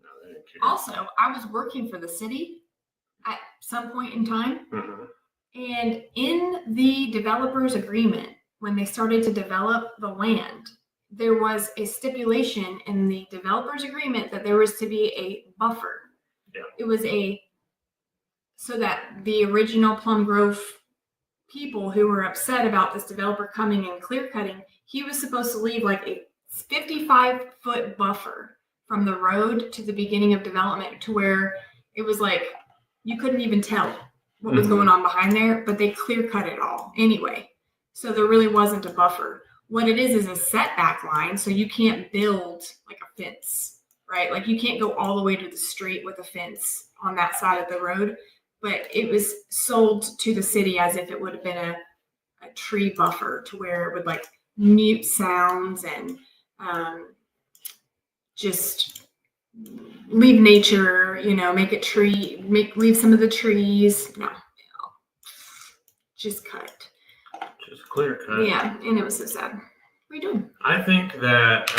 no, they didn't care. Also, I was working for the city at some point in time. And in the developer's agreement, when they started to develop the land, there was a stipulation in the developer's agreement that there was to be a buffer. Yeah. It was so that the original Plum Grove people who were upset about this developer coming and clear cutting, he was supposed to leave like a 55-foot buffer from the road to the beginning of development to where it was like you couldn't even tell what was going on behind there, but they clear cut it all anyway. So there really wasn't a buffer. What it is a setback line, so you can't build like a fence, right? Like you can't go all the way to the street with a fence on that side of the road, but it was sold to the city as if it would have been a tree buffer to where it would like mute sounds and just leave nature, make it leave some of the trees. No, just cut. Just clear cut. Yeah, and it was so sad. What are you doing? I think that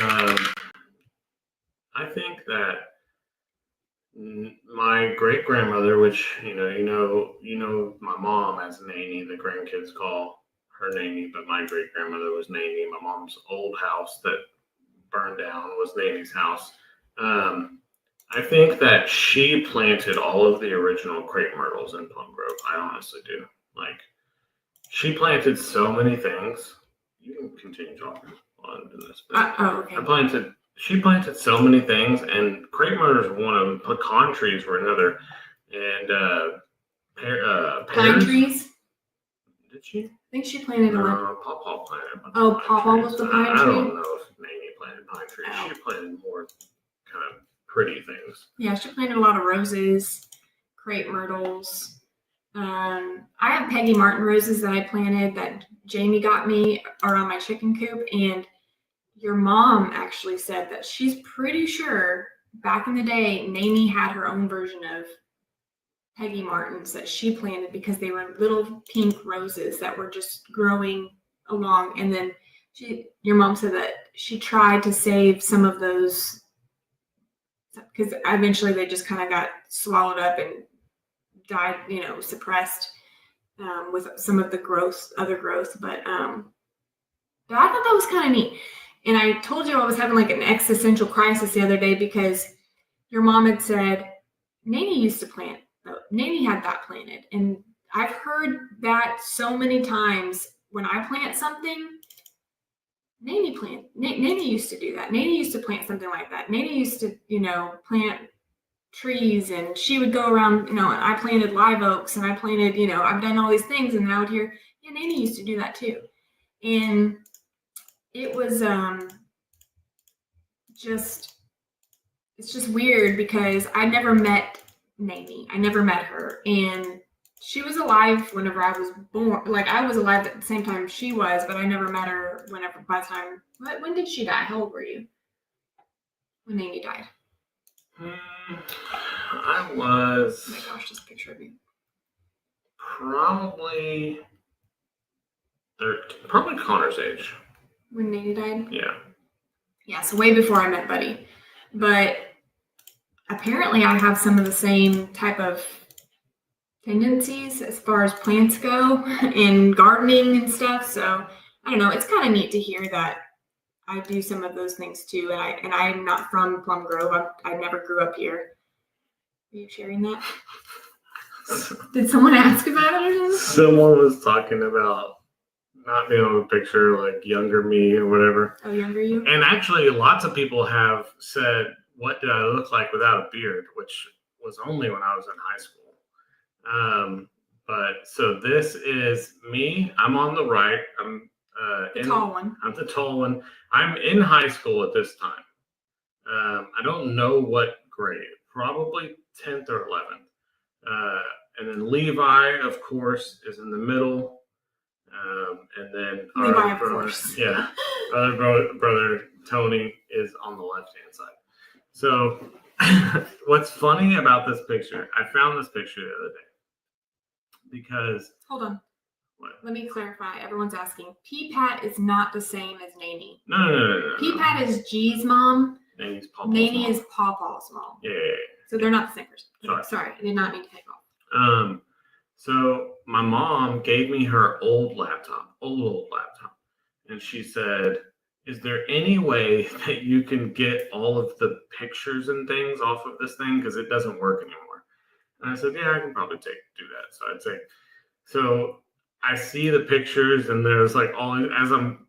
my great grandmother, which you know, my mom as Nanny, the grandkids call her Nanny, but my great grandmother was Nanny. My mom's old house that burned down was Nanny's house. I think that she planted all of the original crepe myrtles in Plum Grove. I honestly do. Like, she planted so many things. You can continue talking on this. Okay. She planted so many things, and crepe myrtles were one of them. Pecan trees were another, and Pine pears. trees. Did she? I think she planted a lot. Pawpaw planted a bunch Oh, of pine Pawpaw trees. was the pine tree? I don't know if Nanny planted pine trees. Oh. She planted more kind of pretty things. Yeah, she planted a lot of roses, crepe myrtles. I have Peggy Martin roses that I planted that Jamie got me around my chicken coop, and your mom actually said that she's pretty sure back in the day, Nanny had her own version of Peggy Martins that she planted because they were little pink roses that were just growing along. And then your mom said that she tried to save some of those because eventually they just kind of got swallowed up and died, suppressed with some of the other growth. But I thought that was kind of neat. And I told you I was having like an existential crisis the other day because your mom had said, Nanny used to plant. Nanny had that planted. And I've heard that so many times when I plant something, Nanny used to do that. Nanny used to plant something like that. Nanny used to, plant trees, and she would go around, and I planted live oaks, and I planted, I've done all these things, and then I would hear, yeah, Nanny used to do that too. And it was it's just weird because I never met Nanny. I never met her, and she was alive whenever I was born. Like, I was alive at the same time she was, but I never met her by the time, when did she die? How old were you when Nanny died? I was. Oh my gosh, this picture of you. Probably Connor's age. When Nanny died? Yeah. Yeah, so way before I met Buddy. But apparently I have some of the same type of tendencies as far as plants go and gardening and stuff. So I don't know. It's kind of neat to hear that I do some of those things too. And I'm not from Plum Grove. I never grew up here. Are you sharing that? Did someone ask about it or something? Someone was talking about not being able to picture like younger me or whatever. Oh, younger you? And actually, lots of people have said, "What did I look like without a beard?" Which was only when I was in high school. But so this is me. I'm on the right. I'm the tall one. I'm the tall one. I'm in high school at this time. I don't know what grade. Probably 10th or 11th. And then Levi, of course, is in the middle. And then Levi, of course. Yeah, other brother Tony is on the left-hand side. So what's funny about this picture, I found this picture the other day because... Hold on. What? Let me clarify. Everyone's asking. P-Pat is not the same as Nanny. No. P-Pat is G's mom. Nanny's Pawpaw's Nanny mom. is Pawpaw's mom. Yeah. So they're not the same person. Sorry. I did not mean to take off. So my mom gave me her old laptop, and she said, "Is there any way that you can get all of the pictures and things off of this thing because it doesn't work anymore?" And I said, "Yeah, I can probably do that." So I'd say, so I see the pictures, and there's like all as I'm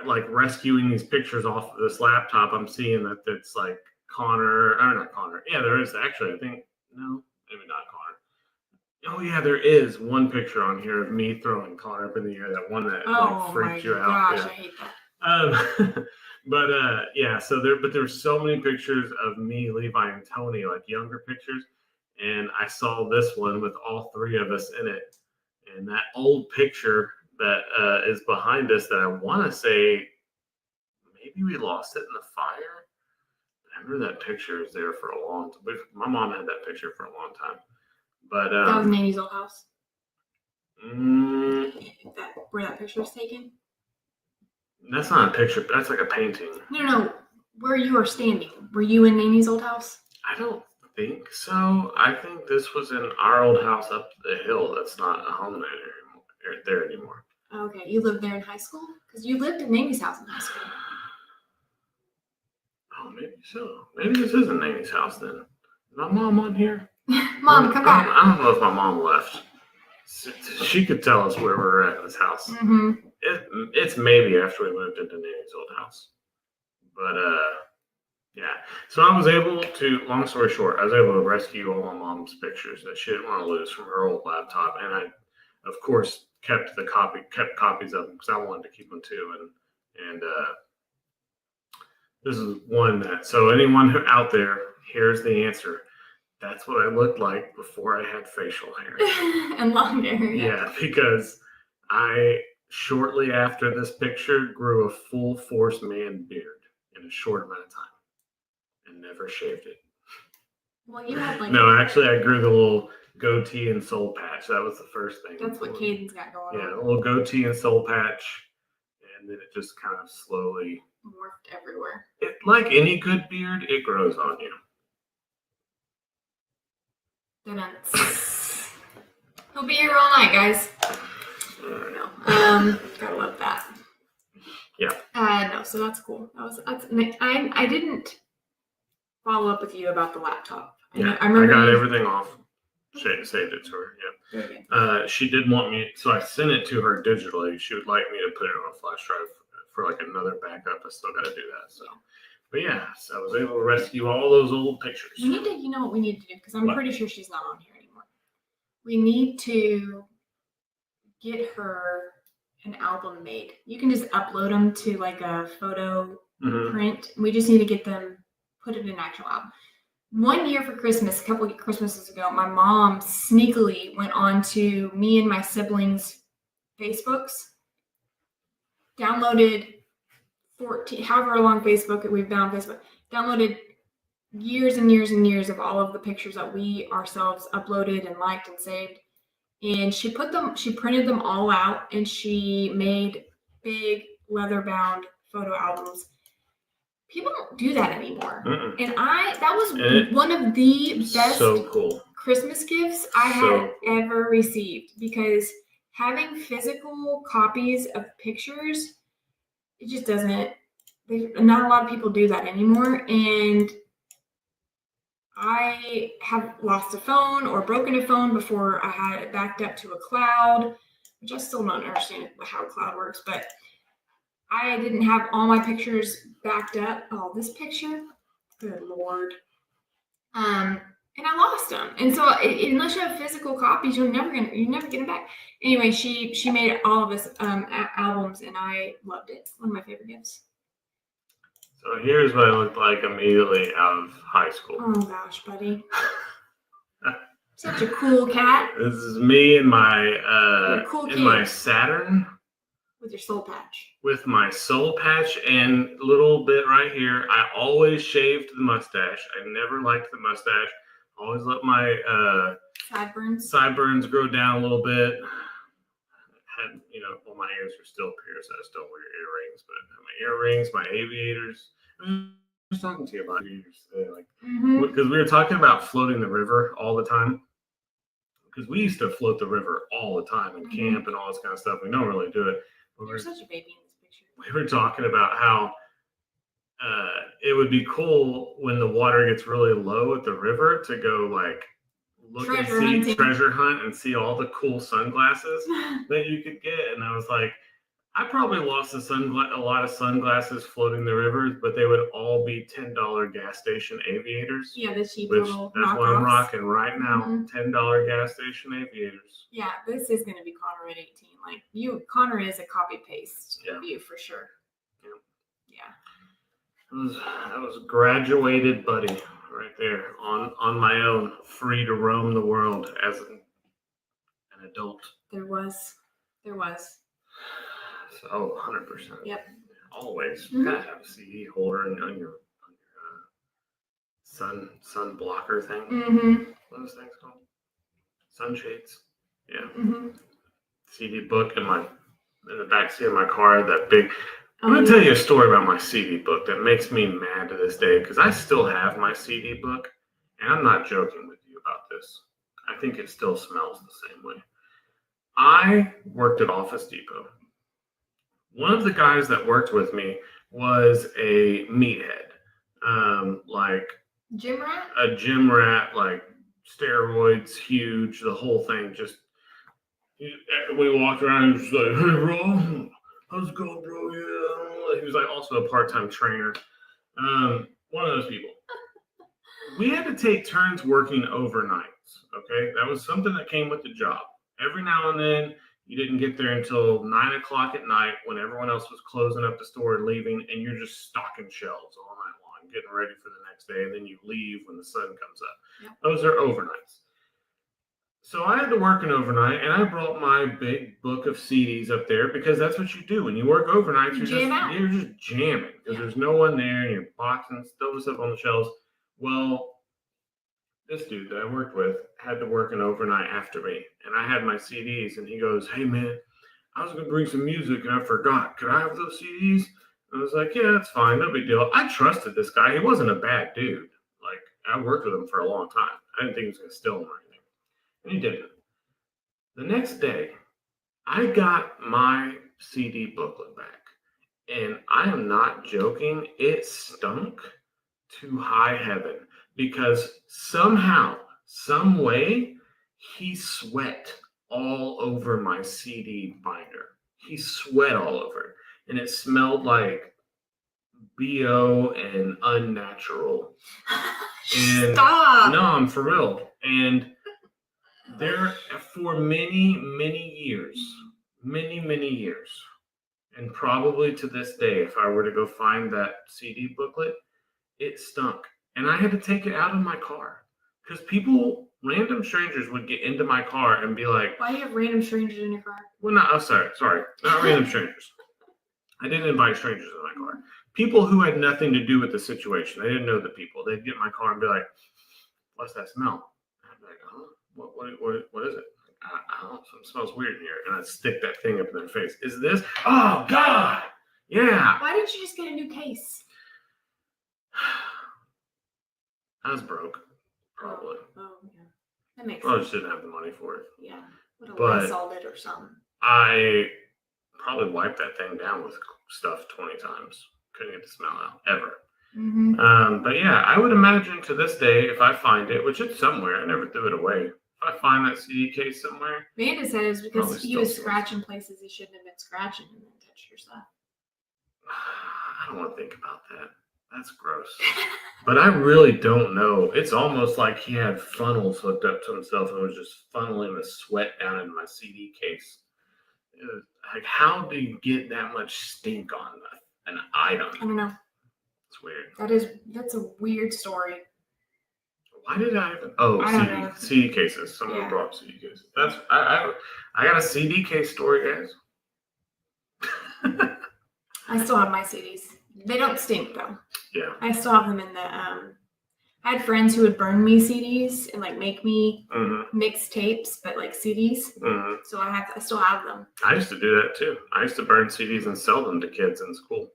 like rescuing these pictures off of this laptop, I'm seeing that it's like Connor or not Connor. Yeah, there is actually. I think no, maybe not Connor. Oh yeah, there is one picture on here of me throwing Connor up in the air. That one that like freaked you out. Gosh, Yeah. I hate that. But yeah, so there's so many pictures of me, Levi, and Tony, like younger pictures, and I saw this one with all three of us in it, and that old picture that is behind us that I want to say maybe we lost it in the fire. I remember that picture is there for a long time. My mom had that picture for a long time, but That was Nanny's old house. mm, Where that picture was taken. that's not a picture. That's like a painting. No. Where you were standing. Were you in Nanny's old house? I don't think so. I think this was in our old house up the hill. That's not a home there anymore. Okay, you lived there in high school? Because you lived in Nanny's house in high school. Oh, maybe so. Maybe this isn't Nanny's house then. Is my mom on here? Mom, come back. I don't know if my mom left. She could tell us where we're at in this house. Mm-hmm. It's maybe after we moved into Nanny's old house. But yeah. So I was able to, long story short, I was able to rescue all my mom's pictures that she didn't want to lose from her old laptop, and I, of course, kept copies of them because I wanted to keep them too. And this is one that, so anyone who out there, here's the answer. That's what I looked like before I had facial hair. And long hair. Yeah, because I, shortly after this picture, grew a full force man beard in a short amount of time and never shaved it. Well, you had like... No, actually, I grew the little goatee and soul patch. That was the first thing. That's what Caden's got going on. Yeah, a little goatee and soul patch. And then it just kind of slowly... morphed everywhere. Like any good beard, it grows on you. He'll be here all night, guys. Gotta love that. Yeah. No, so that's cool. I didn't follow up with you about the laptop. Yeah, I remember got everything off. Saved it to her. Yeah. Okay. She did want me, so I sent it to her digitally. She would like me to put it on a flash drive for like another backup. I still got to do that. So, but yeah, so I was able to rescue all those old pictures. We need to, you know what we need to do? Because I'm pretty sure she's not on here anymore. We need to get her an album made. You can just upload them to like a photo print. We just need to get them, put it in an actual album. One year for Christmas, a couple of Christmases ago, my mom sneakily went on to me and my siblings' Facebooks, downloaded 14, however long Facebook we've been on Facebook, downloaded years and years and years of all of the pictures that we ourselves uploaded and liked and saved. And she printed them all out, and she made big leather-bound photo albums. People don't do that anymore. And that was one of the best Christmas gifts I had ever received, because having physical copies of pictures, it just doesn't, not a lot of people do that anymore. And I have lost a phone or broken a phone before I had it backed up to a cloud, which I still don't understand how a cloud works, but I didn't have all my pictures backed up. Oh, this picture, good Lord. And I lost them. And so unless you have physical copies, you're never get them back. Anyway, she made all of us albums, and I loved it. One of my favorite gifts. So here's what I looked like immediately out of high school. Oh gosh, buddy. Such a cool cat. This is me in my my Saturn. With your soul patch. With my soul patch and a little bit right here. I always shaved the mustache. I never liked the mustache. Always let my sideburns grow down a little bit. Had, well, my ears are still pierced. I still wear earrings, but my earrings, my aviators. I was talking to you about aviators today, because we were talking about floating the river all the time. Because we used to float the river all the time in camp and all this kind of stuff. We don't really do it. You're such a baby in this picture. We were talking about how it would be cool when the water gets really low at the river to go like look Treasure and see, hunting. treasure hunt and see all the cool sunglasses that you could get. And I was like, I probably lost a lot of sunglasses floating the rivers, but they would all be $10 gas station aviators. Yeah, the cheap Which little that's what I'm knockoffs. rocking right now. Mhm. $10 gas station aviators. Yeah, this is going to be Connor at 18. Like Connor is a copy paste Yeah. of you for sure. Yeah. I was graduated buddy right there on my own, free to roam the world as an adult. There was. So 100%. Yep. Always Mhm. gotta have a CD holder on your sun blocker thing. Mm-hmm. What are those things called? Sunshades. Yeah. Mm-hmm. CD book in the backseat of my car. That big. I'm gonna tell you a story about my CD book that makes me mad to this day because I still have my CD book, and I'm not joking with you about this. I think it still smells the same way. I worked at Office Depot. One of the guys that worked with me was a meathead, like Gym rat? a gym rat, like steroids, huge, the whole thing. Just we walked around, he was like, "Hey, bro, how's it going, bro? Yeah." He was like also a part-time trainer. One of those people. We had to take turns working overnights. Okay, that was something that came with the job. Every now and then, you didn't get there until 9 o'clock at night when everyone else was closing up the store and leaving, and you're just stocking shelves all night long, getting ready for the next day, and then you leave when the sun comes up. Yep. Those are overnights. So I had to work an overnight, and I brought my big book of CDs up there because that's what you do when you work overnights. You're just jamming because there's no one there, and you're boxing, throwing stuff on the shelves. Well, this dude that I worked with had to work an overnight after me, and I had my CDs, and he goes, "Hey man, I was gonna bring some music and I forgot. Could I have those CDs?" I was like, "Yeah, that's fine, no big deal." I trusted this guy. He wasn't a bad dude. Like I worked with him for a long time. I didn't think he was gonna steal them or anything, and he didn't. The next day, I got my CD booklet back, and I am not joking. It stunk to high heaven because somehow, some way, he sweat all over my CD binder. He sweat all over it, and it smelled like BO and unnatural. And Stop! No, I'm for real. And there, for many, many years, and probably to this day, if I were to go find that CD booklet, it stunk. And I had to take it out of my car because random strangers would get into my car and be like, "Why do you have random strangers in your car?" Well, not, oh, sorry, not random strangers. I didn't invite strangers in my car. People who had nothing to do with the situation. They didn't know the people. They'd get in my car and be like, "What's that smell?" I'd be like, "Huh? What is it?" I don't know. Something smells weird in here. And I'd stick that thing up in their face. Is this? Oh, God. Yeah. Why didn't you just get a new case? I was broke. Probably. Oh yeah. That makes Probably sense. just didn't have the money for it. Yeah. Would have But- Lysol it or something. I probably wiped that thing down with stuff 20 times. Couldn't get the smell out ever. Mm-hmm. But yeah, I would imagine to this day, if I find it, which it's somewhere, I never threw it away. If I find that CD case somewhere, Amanda said it was because Probably he was still scratching places he shouldn't have been scratching and then touched your stuff. I don't want to think about that. That's gross. But I really don't know. It's almost like he had funnels hooked up to himself and was just funneling the sweat down into my CD case. Like, how do you get that much stink on an item? I don't know. It's weird. That's a weird story. Why did I even? Oh, I don't know. CD cases. Someone Yeah. brought CD cases. I got a CD case story, guys. I still have my CDs. They don't stink though. Yeah. I still have them in the I had friends who would burn me CDs and like make me mix tapes, but like CDs. Mm-hmm. So I still have them. I used to do that too. I used to burn CDs and sell them to kids in school.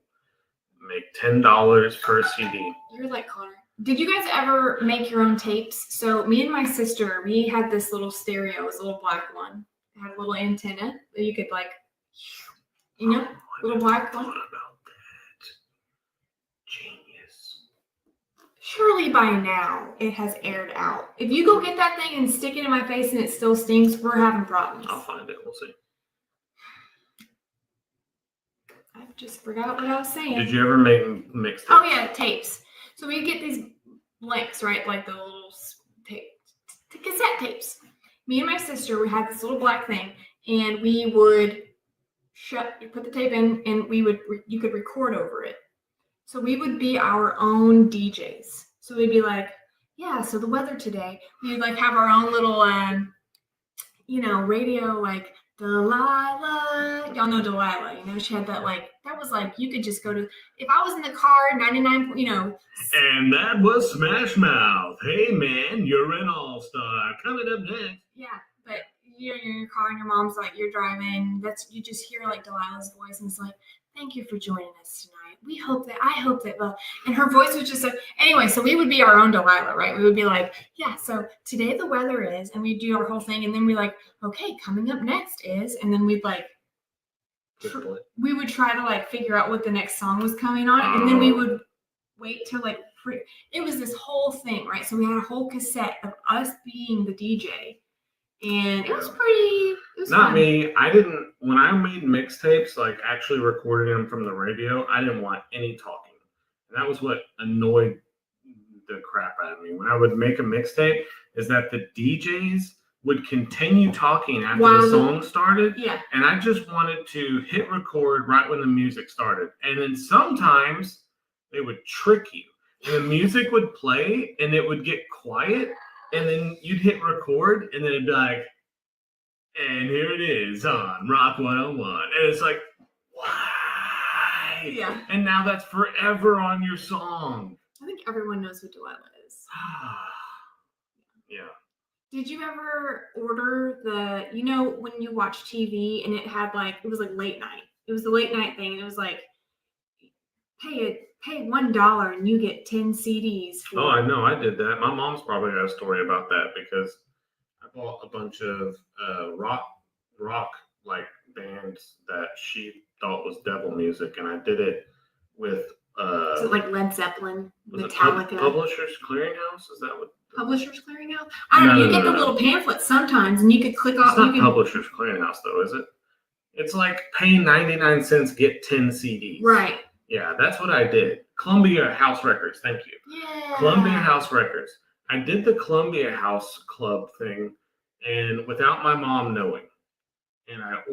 Make $10 per CD. You're like Connor. Did you guys ever make your own tapes? So me and my sister, we had this little stereo. It was a little black one. It had a little antenna that you could like, little black one. What about that? Genius. Surely by now it has aired out. If you go get that thing and stick it in my face and it still stinks, we're having problems. I'll find it. We'll see. I just forgot what I was saying. Did you ever make mixtapes? Oh yeah, tapes. So we get these blanks, right? Like the little cassette tapes. Me and my sister, we had this little black thing, and we would put the tape in, and you could record over it. So we would be our own DJs. So we'd be like, yeah, so the weather today. We'd like have our own little, radio, like Delilah. Y'all know Delilah. She had that that was like, you could just go to, if I was in the car, 99, And that was Smash Mouth. Hey, man, you're an all-star. Coming up next. Yeah, but you're in your car and your mom's like, you're driving. You just hear like Delilah's voice, and it's like, thank you for joining us tonight. I hope that, and her voice was just anyway, so we would be our own Delilah, right? We would be like, yeah, so today the weather is, and we'd do our whole thing, and then we're like, okay, coming up next is, and then we'd we would try to figure out what the next song was coming on, and then we would wait till it was this whole thing, right? So we had a whole cassette of us being the DJ. And it was Not fun. me. When I made mixtapes, actually recording them from the radio, I didn't want any talking. And that was what annoyed the crap out of me. When I would make a mixtape, is that the DJs would continue talking after the song started. Yeah. And I just wanted to hit record right when the music started. And then sometimes they would trick you. And the music would play and it would get quiet. And then you'd hit record, and then it'd be like, and here it is on Rock 101. And it's like, why? Yeah. And now that's forever on your song. I think everyone knows who Delilah is. Yeah. Did you ever order when you watch TV and it had it was late night. It was the late night thing. And it was like, pay $1 and you get 10 CDs. Oh, I know. I did that. My mom's probably got a story about that because I bought a bunch of rock bands that she thought was devil music, and I did it with. Is it like Led Zeppelin, Metallica? Publishers Clearinghouse? Is that what? Publishers Clearinghouse? I don't know. You get the little pamphlets sometimes, and you could click off. It's not Publishers Clearinghouse, though, is it? It's like pay 99 cents, get 10 CDs. Right. Yeah, that's what I did. Columbia House Records, thank you. Yeah. Columbia House Records. I did the Columbia House Club thing, and without my mom knowing. And I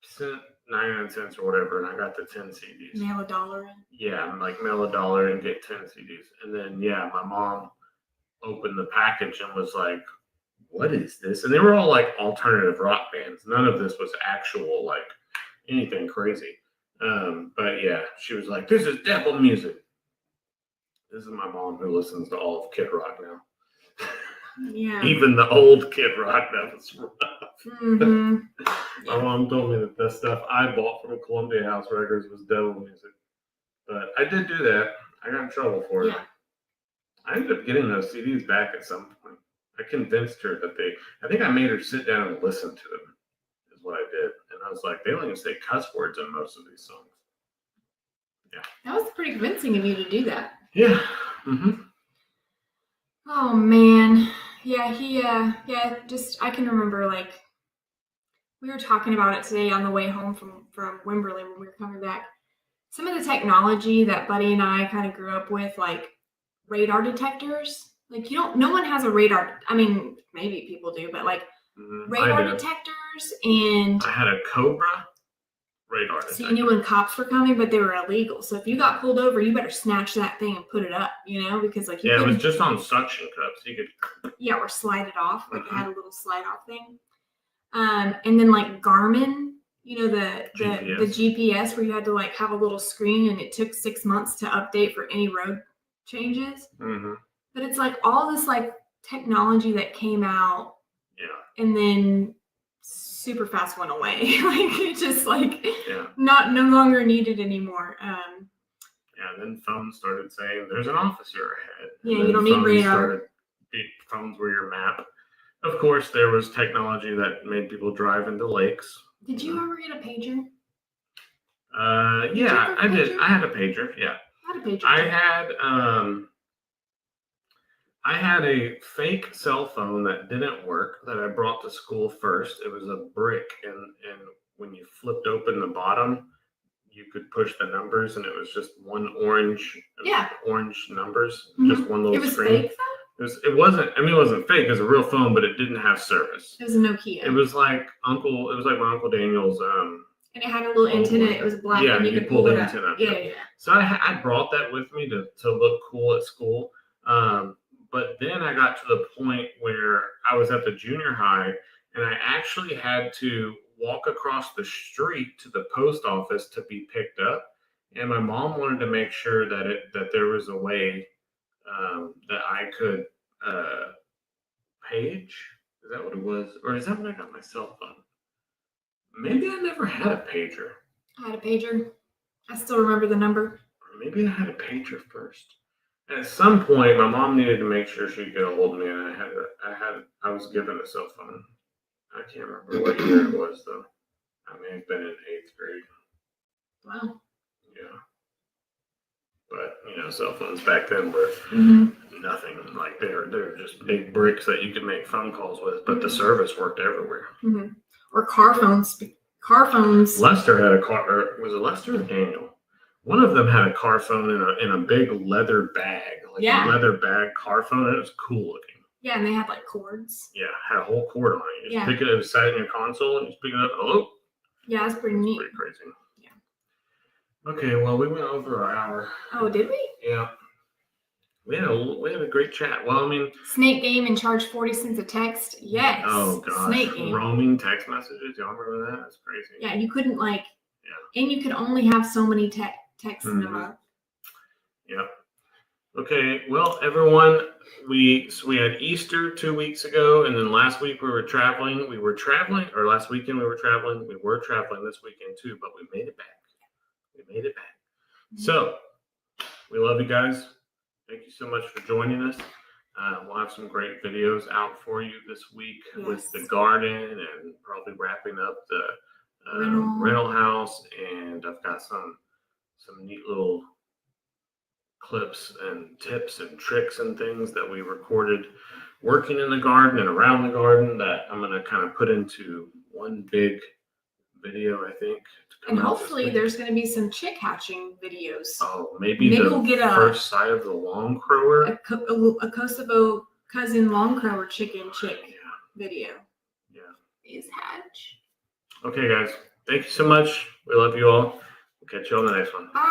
sent 99 cents or whatever, and I got the 10 CDs. Mail $1 in? Yeah, mail $1 and get 10 CDs. And then, my mom opened the package and was like, what is this? And they were all alternative rock bands. None of this was actual, anything crazy. But yeah, she was like, this is devil music. This is my mom who listens to all of Kid Rock now. Yeah. Even the old Kid Rock, that was rough. Mm-hmm. My mom told me that the stuff I bought from Columbia House Records was devil music. But I did do that. I got in trouble for it. Yeah. I ended up getting those CDs back at some point. I convinced her that I think I made her sit down and listen to them. What I did, and I was like, they don't even say cuss words in most of these songs. Yeah, that was pretty convincing of you to do that. Yeah. Mm-hmm. Oh man, yeah. I can remember we were talking about it today on the way home from Wimberley when we were coming back. Some of the technology that Buddy and I kind of grew up with, radar detectors. No one has a radar. I mean, maybe people do, but radar detectors, and I had a Cobra radar detector. So you knew when cops were coming, but they were illegal. So if you got pulled over, you better snatch that thing and put it up, because it was just on suction cups. You could or slide it off. It had a little slide off thing. And then Garmin, the GPS where you had to have a little screen, and it took 6 months to update for any road changes. Mm-hmm. But it's all this technology that came out. Yeah. And then super fast went away. It just no longer needed anymore. And then phones started saying there's an officer ahead. Yeah, you don't need radar. Phones were your map. Of course, there was technology that made people drive into lakes. Did you ever get a pager? Yeah, I did. I had a pager. Yeah. I had a pager. I had a fake cell phone that didn't work that I brought to school first. It was a brick, and when you flipped open the bottom, you could push the numbers, and it was just one orange numbers, just one little It was screen. fake though? It wasn't. I mean, it wasn't fake. It was a real phone, but it didn't have service. It was a Nokia. It was like my Uncle Daniel's. And it had a little antenna. It was black, and you could pull it up. Yeah. So I brought that with me to look cool at school. But then I got to the point where I was at the junior high, and I actually had to walk across the street to the post office to be picked up. And my mom wanted to make sure that there was a way that I could page. Is that what it was? Or is that when I got my cell phone? Maybe I never had a pager. I had a pager. I still remember the number. Or maybe I had a pager first. And at some point, my mom needed to make sure she could get a hold of me, and I was given a cell phone. I can't remember what year it was though. I may have been in 8th grade. Wow. Yeah. But cell phones back then were nothing. Like they're just big bricks that you could make phone calls with, but the service worked everywhere. Or car phones. Car phones. Lester had a car. Or was it Lester or Daniel? One of them had a car phone in a big leather bag, a leather bag car phone. It was cool looking. Yeah, and they had like cords. Yeah, had a whole cord on it. You just pick it up, sat in your console, and you just pick it up. Hello. Yeah, that's pretty neat. Pretty crazy. Yeah. Okay, well, we went over our hour. Oh, did we? Yeah. We had a great chat. Well, I mean, Snake game and charge 40 cents a text. Yes. Oh gosh. Snake game. Roaming text messages. Y'all remember that? That's crazy. Yeah, you couldn't and you could only have so many texts in a month. Yeah. Okay. Well, everyone, we had Easter 2 weeks ago, and then last week we were traveling. Or last weekend we were traveling. We were traveling this weekend too, but we made it back. So we love you guys. Thank you so much for joining us. We'll have some great videos out for you this week with the garden, and probably wrapping up the rental house. And I've got some neat little clips and tips and tricks and things that we recorded working in the garden and around the garden that I'm going to kind of put into one big video, I think. And hopefully there's going to be some chick hatching videos. Oh, maybe we'll get a first sight of the long crower. A Kosovo cousin long crower chick video. Yeah. Is hatch. Okay, guys. Thank you so much. We love you all. We'll catch you on the next one. Bye.